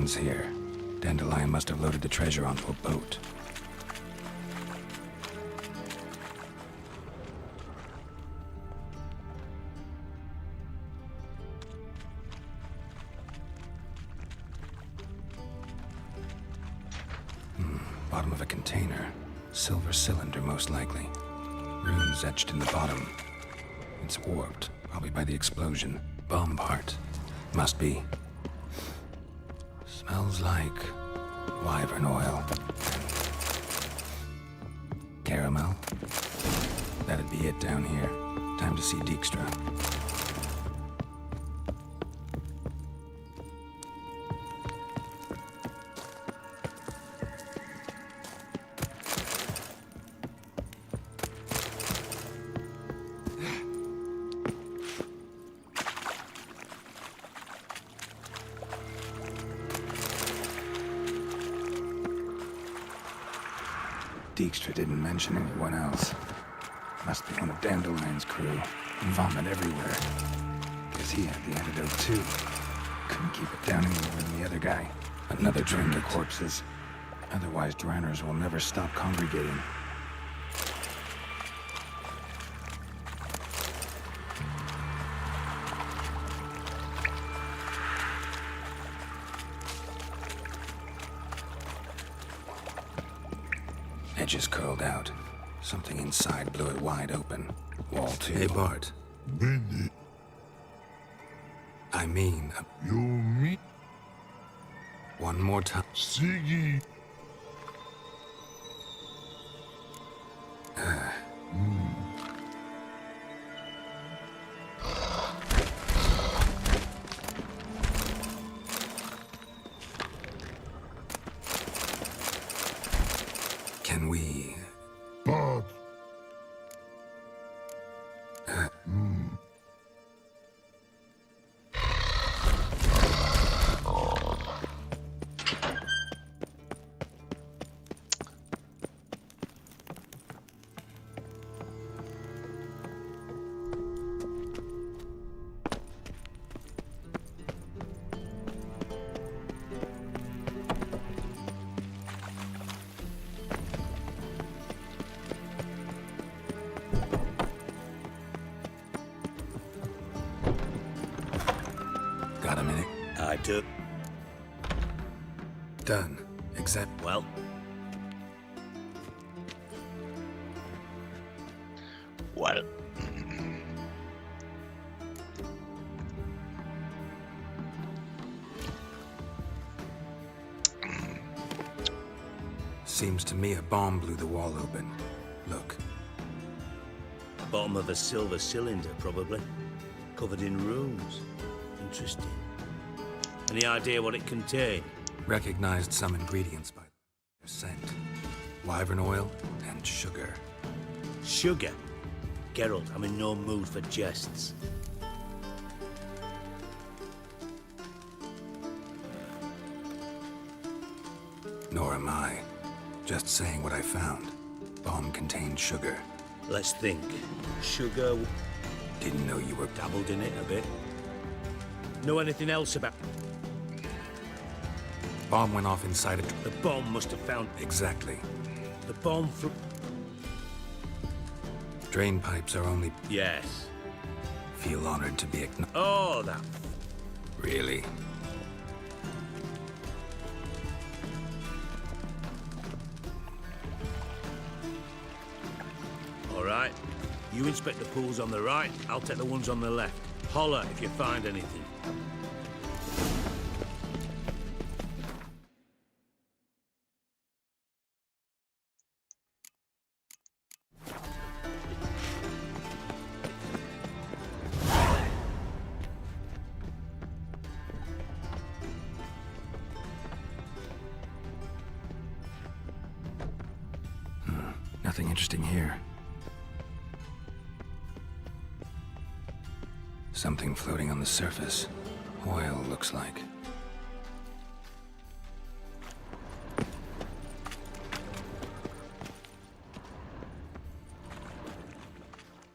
ruins here. Dandelion must have loaded the treasure onto a boat. Bottom of a container. Silver cylinder, most likely. Runes etched in the bottom. It's warped, probably by the explosion. Bomb part. Must be. Smells like wyvern oil. Caramel. That'd be it down here. Time to see Dijkstra. Dijkstra didn't mention anyone else. Must be one of Dandelion's crew. Vomit everywhere. Guess he had the antidote too. Couldn't keep it down any more than the other guy. Another drink of corpses. Otherwise, drowners will never stop congregating. Edges curled out. Something inside blew it wide open. Wall too. Hey, Bart. I mean... You mean? One more time. Siggy. Can we... Bob. Got a minute? I do. Done. Except... Well, Well, Seems to me a bomb blew the wall open. Look. bottom of a silver cylinder, probably. Covered in runes. Interesting. Any idea what it contained? Recognized some ingredients by their scent. Wyvern oil and sugar. Sugar? Geralt, I'm in no mood for jests. Nor am I. Just saying what I found. Bomb contained sugar. Let's think. Sugar... Didn't know you were... Dabbled in it a bit. Know anything else about... Bomb went off inside it. The bomb must have found... Exactly. The bomb from... Drain pipes are only... Yes. Feel honored to be acknowledged. Oh, that... Really? All right. You inspect the pools on the right, I'll take the ones on the left. Holler if you find anything. Nothing interesting here. Something floating on the surface. Oil, looks like.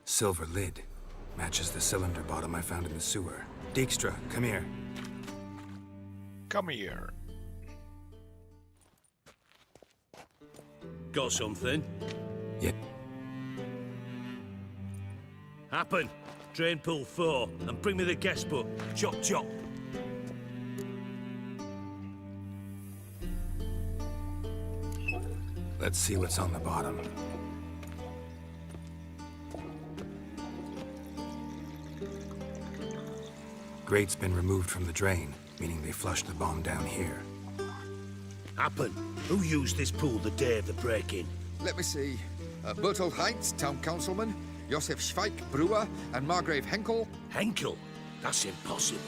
Silver lid. Matches the cylinder bottom I found in the sewer. Dijkstra, come here. come here. Got something? Yeah. Happen. Drain pool 4, and bring me the guest book. Chop chop. Let's see what's on the bottom. Grate's been removed from the drain, meaning they flushed the bomb down here. Happen. Who used this pool the day of the break-in? Let me see. Bertold Heinz, town councilman, Josef Schweik, brewer, and Margrave Henkel. Henkel? That's impossible.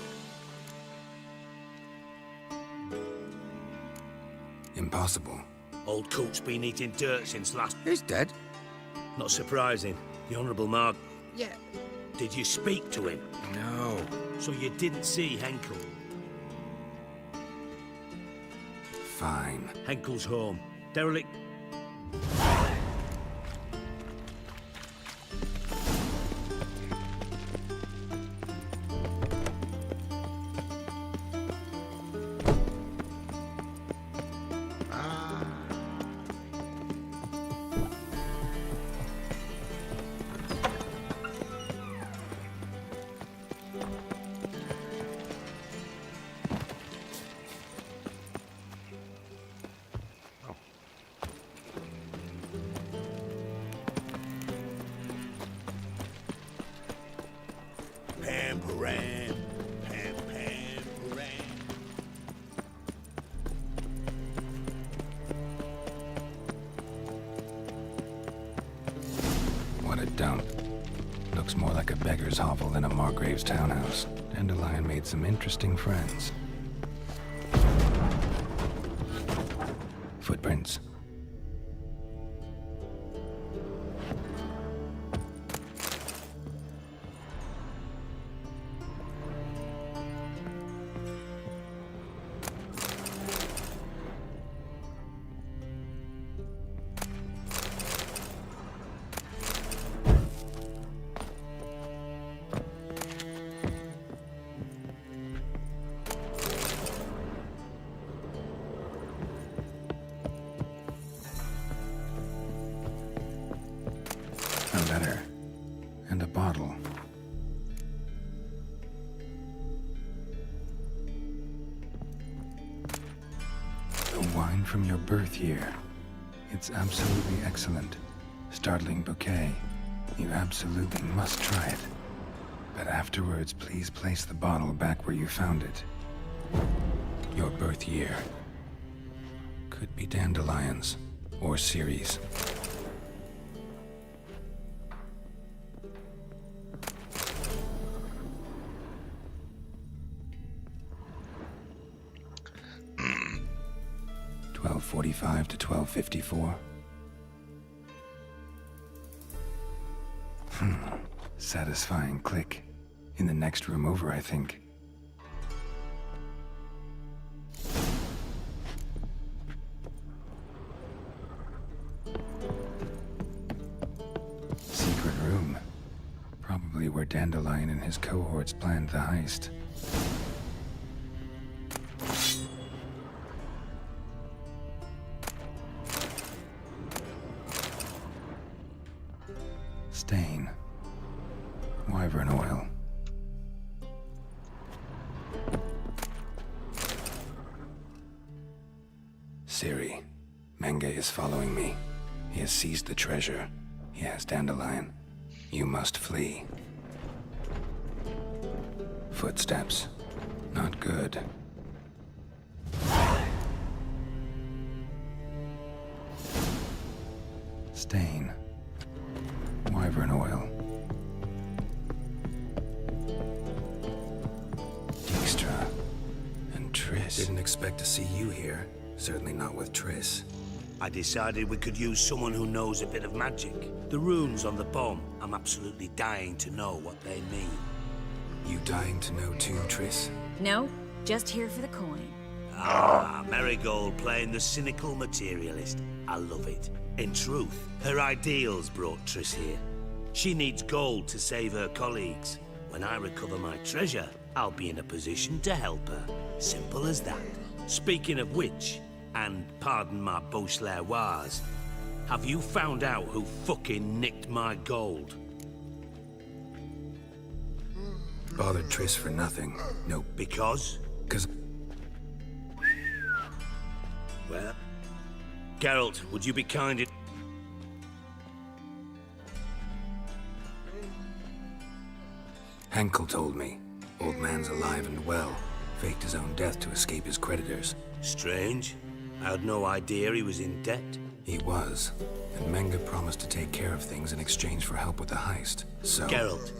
Impossible. Old Coot's been eating dirt since last... He's dead. Not surprising. The Honourable Marg... Yeah. Did you speak to him? No. So you didn't see Henkel? Fine. Henkel's home. Derelict... Pam, param. Pam, pam, param. What a dump. Looks more like a beggar's hovel than a Margrave's townhouse. Dandelion made some interesting friends. Footprints. A letter. And a bottle. The wine from your birth year. It's absolutely excellent. Startling bouquet. You absolutely must try it. But afterwards, please place the bottle back where you found it. Your birth year. Could be dandelions. Or Ceres. .45 to 12:54. Satisfying click. In the next room over, I think. Secret room. Probably where Dandelion and his cohorts planned the heist. Stain. Wyvern oil. Ciri. Menge is following me. He has seized the treasure. He has Dandelion. You must flee. Footsteps. Not good. Stain. Wyvern oil. Dijkstra. And Triss. Didn't expect to see you here. Certainly not with Triss. I decided we could use someone who knows a bit of magic. The runes on the bomb, I'm absolutely dying to know what they mean. You dying to know too, Triss? No, just here for the coin. Ah, Marigold playing the cynical materialist. I love it. In truth, her ideals brought Triss here. She needs gold to save her colleagues. When I recover my treasure, I'll be in a position to help her. Simple as that. Speaking of which, and pardon my Beauclervoise, Have you found out who fucking nicked my gold? Bothered Triss for nothing. No. Because? 'Cause... Well... Geralt, would you be kind in... Henkel told me. Old man's alive and well. Faked his own death to escape his creditors. Strange. I had no idea he was in debt. He was. And Menge promised to take care of things in exchange for help with the heist. So... Geralt,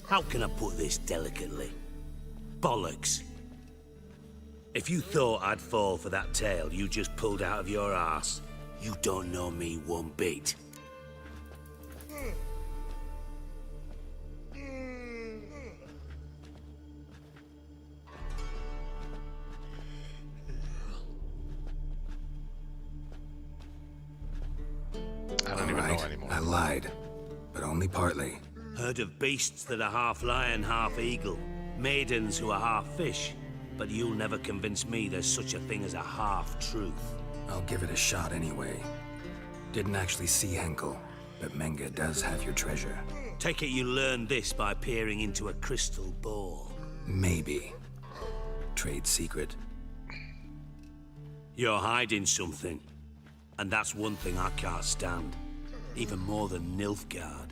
how can I put this delicately? Bollocks. If you thought I'd fall for that tale you just pulled out of your arse, you don't know me one bit. I don't even know anymore. I lied. But only partly. Heard of beasts that are half lion, half eagle. Maidens who are half fish. But you'll never convince me there's such a thing as a half-truth. I'll give it a shot anyway. Didn't actually see Henkel, but Menge does have your treasure. Take it you learned this by peering into a crystal ball. Maybe. Trade secret. You're hiding something. And that's one thing I can't stand. Even more than Nilfgaard.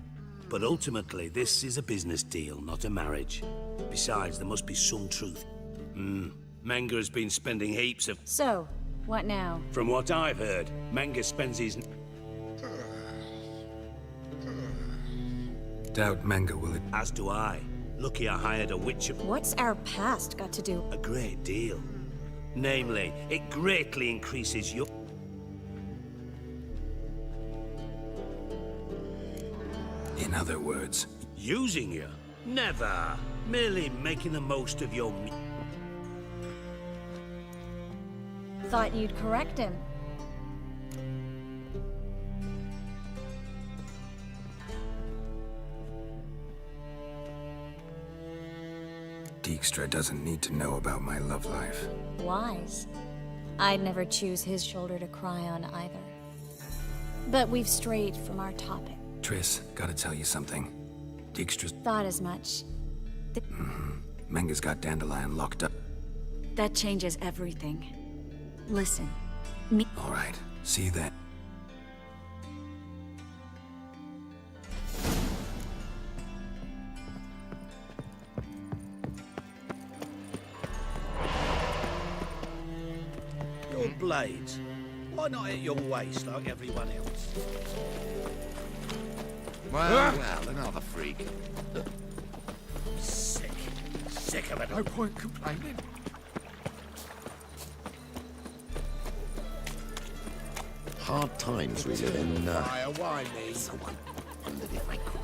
But ultimately, this is a business deal, not a marriage. Besides, there must be some truth. Menge has been spending heaps of... So, what now? From what I've heard, Menge spends his... Doubt Menge will... As do I. Lucky I hired a witcher... What's our past got to do? A great deal. Namely, it greatly increases your... In other words... Using you? Never. Merely making the most of your... Thought you'd correct him. Dijkstra doesn't need to know about my love life. Wise. I'd never choose his shoulder to cry on either. But we've strayed from our topic. Triss, gotta tell you something. Dijkstra's... Thought as much. Menge's got Dandelion locked up. That changes everything. Listen, me... All right, see you then. Your blades. Why not at your waist like everyone else? Well, another freak. Sick. Sick of it. No point complaining. Hard times we live in. Why me? Someone wondered if I could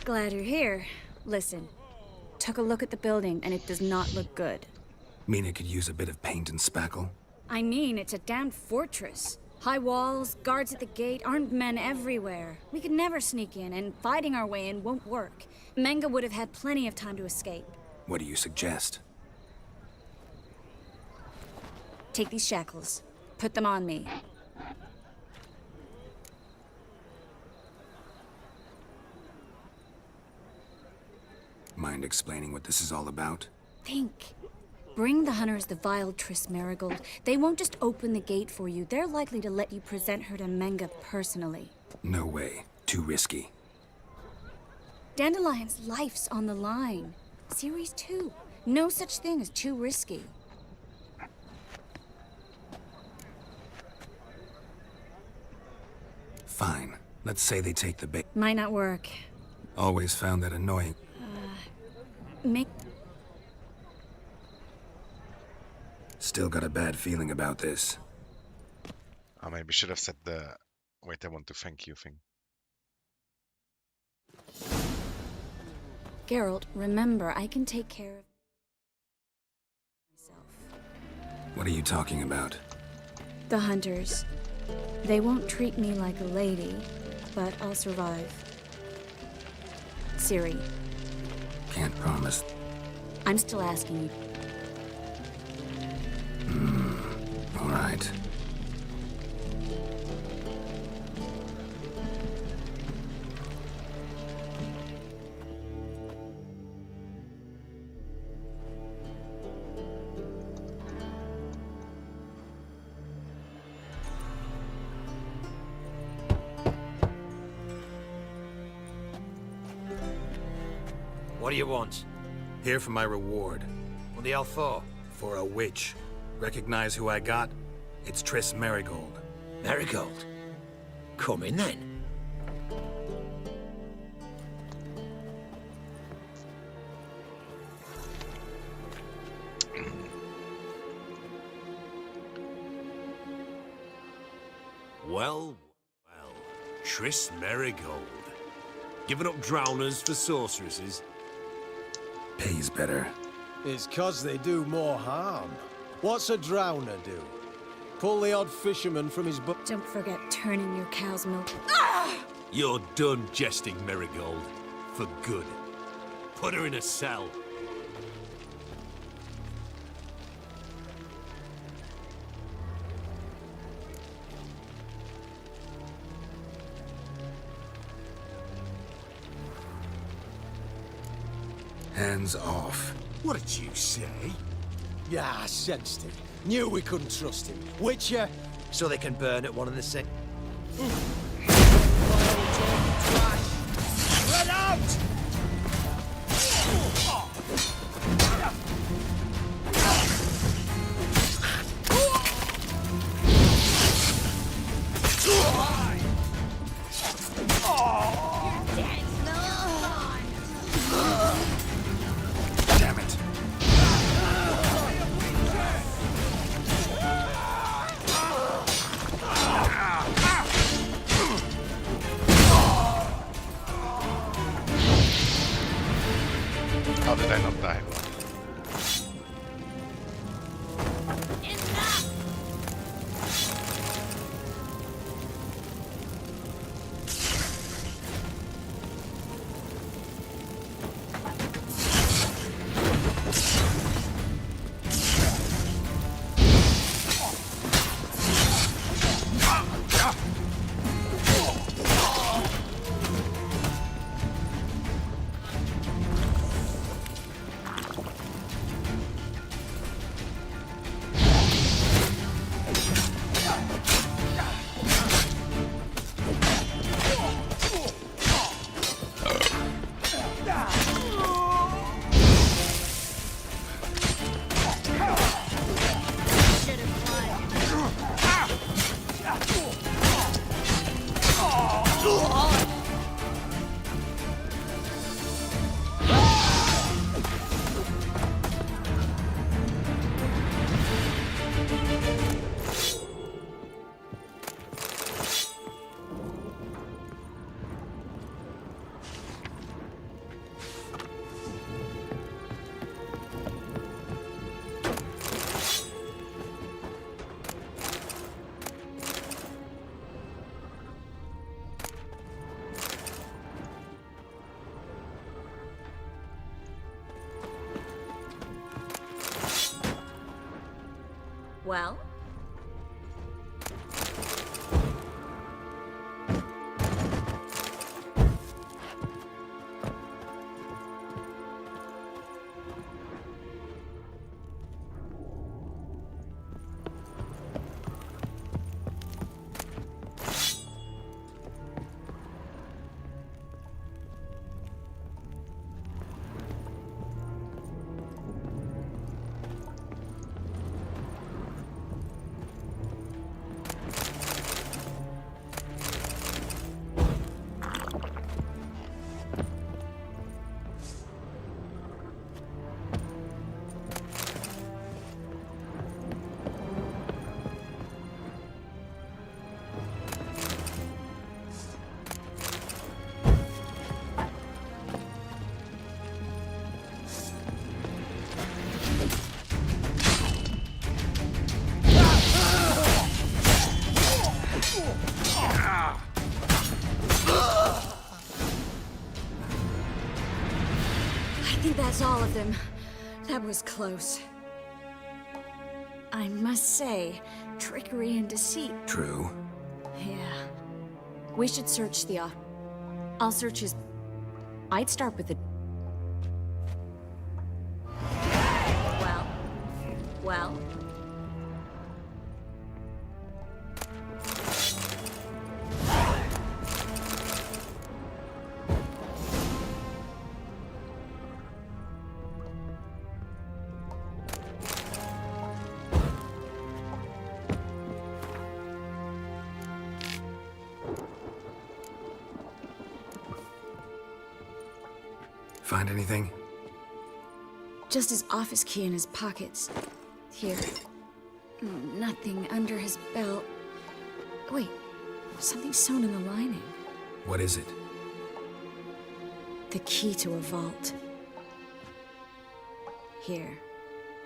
Glad you're here. Listen, took a look at the building and it does not look good. Mean it could use a bit of paint and spackle? I mean, it's a damned fortress. High walls, guards at the gate, armed men everywhere. We could never sneak in, and fighting our way in won't work. Menge would have had plenty of time to escape. What do you suggest? Take these shackles. Put them on me. Mind explaining what this is all about? Think. Bring the hunters the vile Triss Marigold. They won't just open the gate for you. They're likely to let you present her to Menge personally. No way. Too risky. Dandelion's life's on the line. Series 2. No such thing as too risky. Fine. Let's say they take the bait. Might not work. Always found that annoying. Make... Still got a bad feeling about this. I maybe should have said the wait, I want to thank you thing. Geralt, remember, I can take care of myself. What are you talking about? The hunters. They won't treat me like a lady, but I'll survive. Ciri. Can't promise. I'm still asking you. All right. What do you want? Here for my reward. What the hell for? For a witch. Recognize who I got? It's Triss Marigold. Marigold? Come in then. Well, well. Triss Marigold. Giving up drowners for sorceresses? Pays better. It's 'cause they do more harm. What's a drowner do? Pull the odd fisherman from his boat. Don't forget turning your cow's milk. You're done jesting, Marigold. For good. Put her in a cell. Hands off. What did you say? Yeah, I sensed it. Knew we couldn't trust him. Witcher. So they can burn at one and the same. Let out! Damn it. How did I not die? Well? I think that's all of them. That was close. I must say, trickery and deceit. True. Yeah. We should search the I'll search his... I'd start with the... Well... Find anything? Just his office key in his pockets. Here. Nothing under his belt. Wait, something sewn in the lining. What is it? The key to a vault. Here.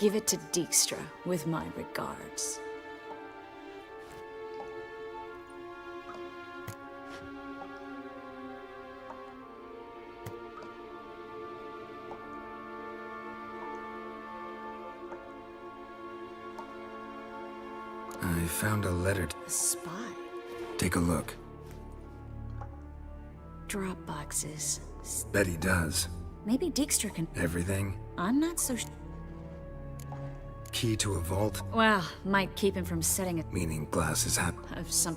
Give it to Dijkstra, with my regards. I found a letter. A spy? Take a look. Drop boxes. Bet he does. Maybe Dijkstra can... Everything? I'm not so... Key to a vault? Well, might keep him from setting it... Meaning glass is of some...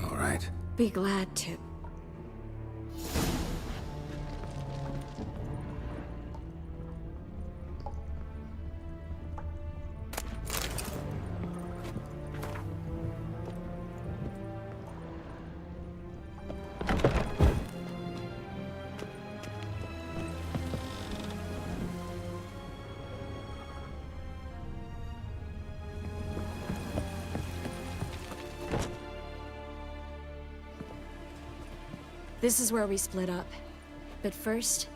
All right. Be glad to... This is where we split up. But first,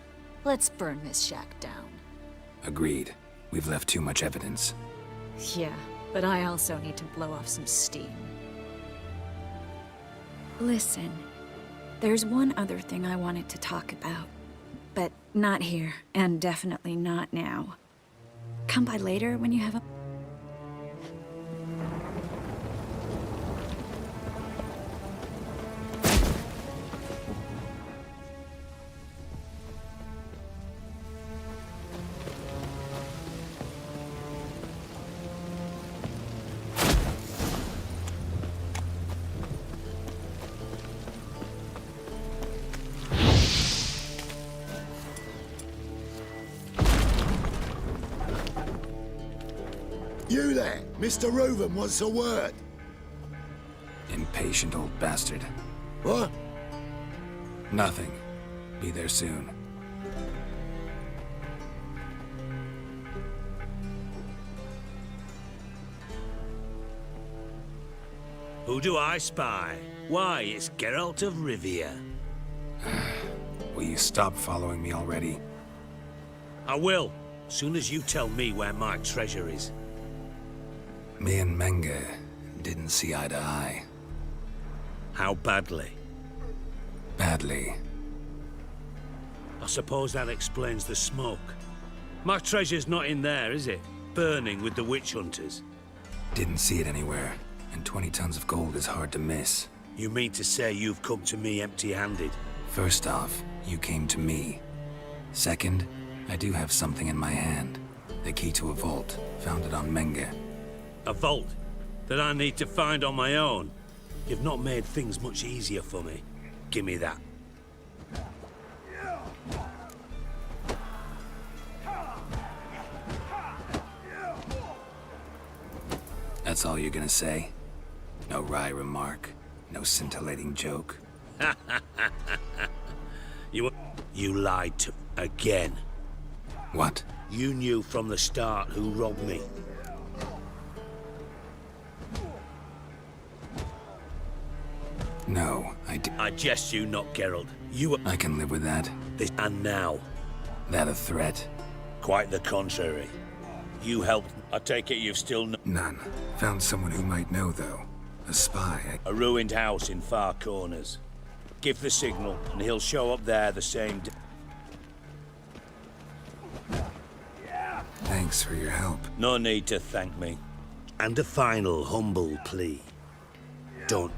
let's burn this shack down. Agreed. We've left too much evidence. Yeah, but I also need to blow off some steam. Listen, there's one other thing I wanted to talk about. But not here, and definitely not now. Come by later when you have a... You there, Mr. Reuven wants a word. Impatient old bastard. What? Nothing. Be there soon. Who do I spy? Why, it's Geralt of Rivia. Will you stop following me already? I will, soon as you tell me where my treasure is. Me and Menge didn't see eye to eye. How badly? Badly. I suppose that explains the smoke. My treasure's not in there, is it? Burning with the witch hunters. Didn't see it anywhere, and 20 tons of gold is hard to miss. You mean to say you've come to me empty-handed? First off, you came to me. Second, I do have something in my hand. The key to a vault, found it on Menge. A vault that I need to find on my own? You've not made things much easier for me. Give me that. That's all you're gonna say? No wry remark? No scintillating joke? You lied to... again. What? You knew from the start who robbed me. No, I did. I jest you not, Geralt. You were... I can live with that. And now? That a threat? Quite the contrary. You helped... I take it you've still... None. Found someone who might know, though. A spy. A ruined house in far corners. Give the signal, and he'll show up there the same day. Thanks for your help. No need to thank me. And a final humble plea. Don't.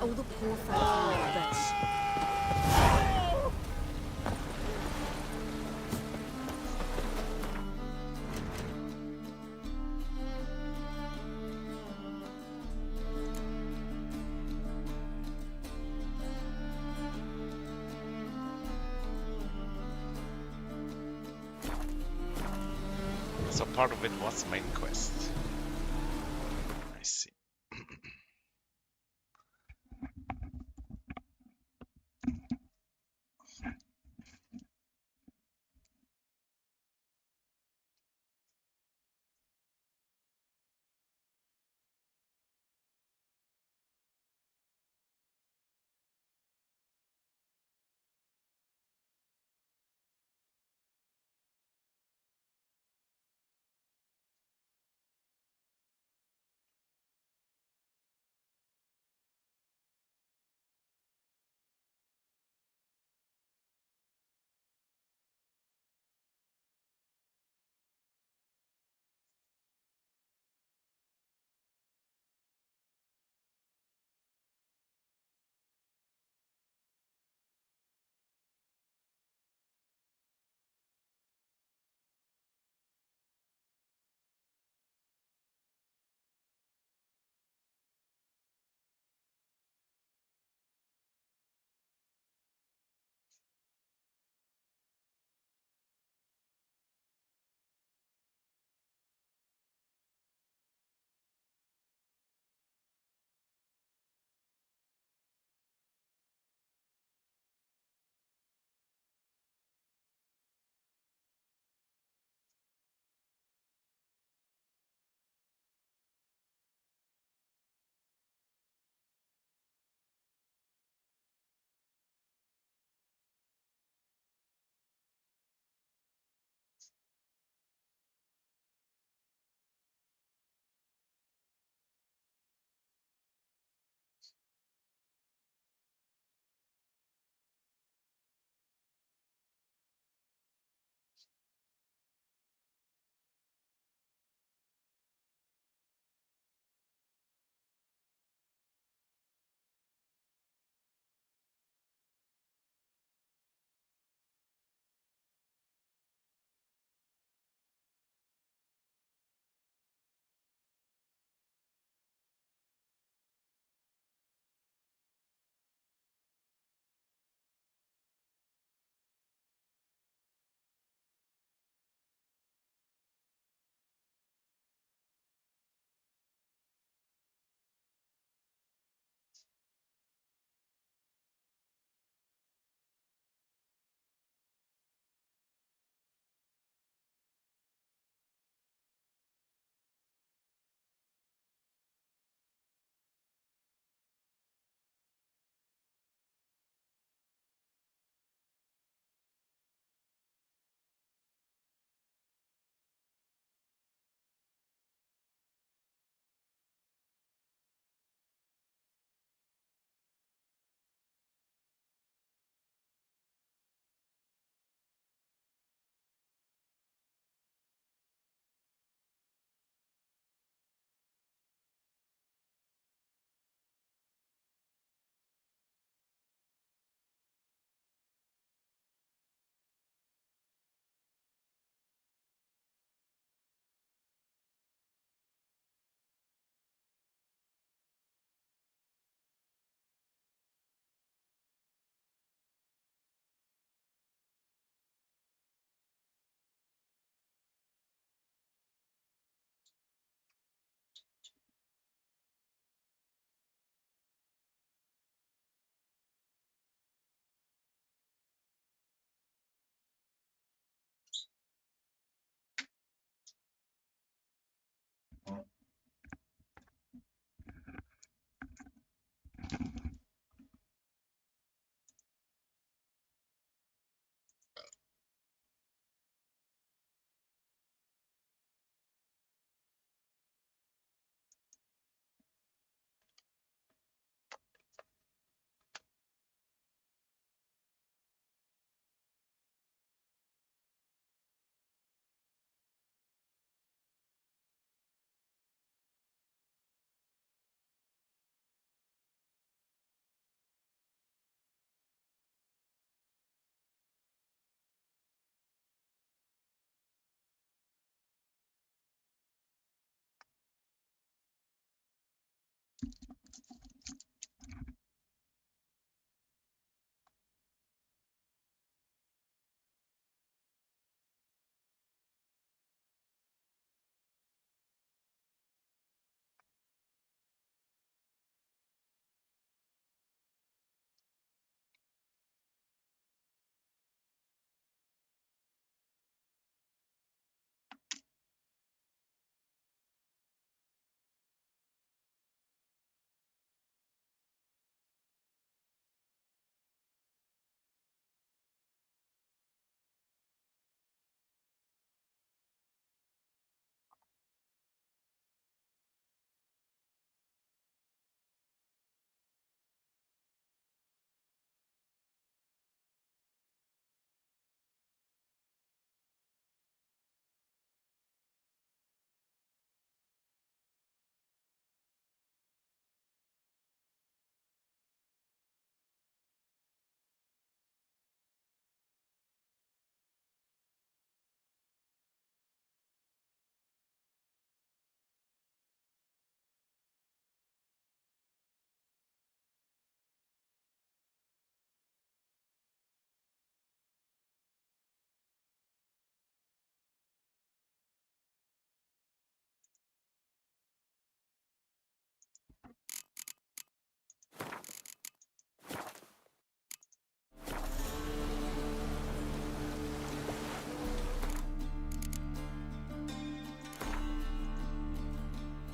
All the poor folk bits. So part of it was main quest.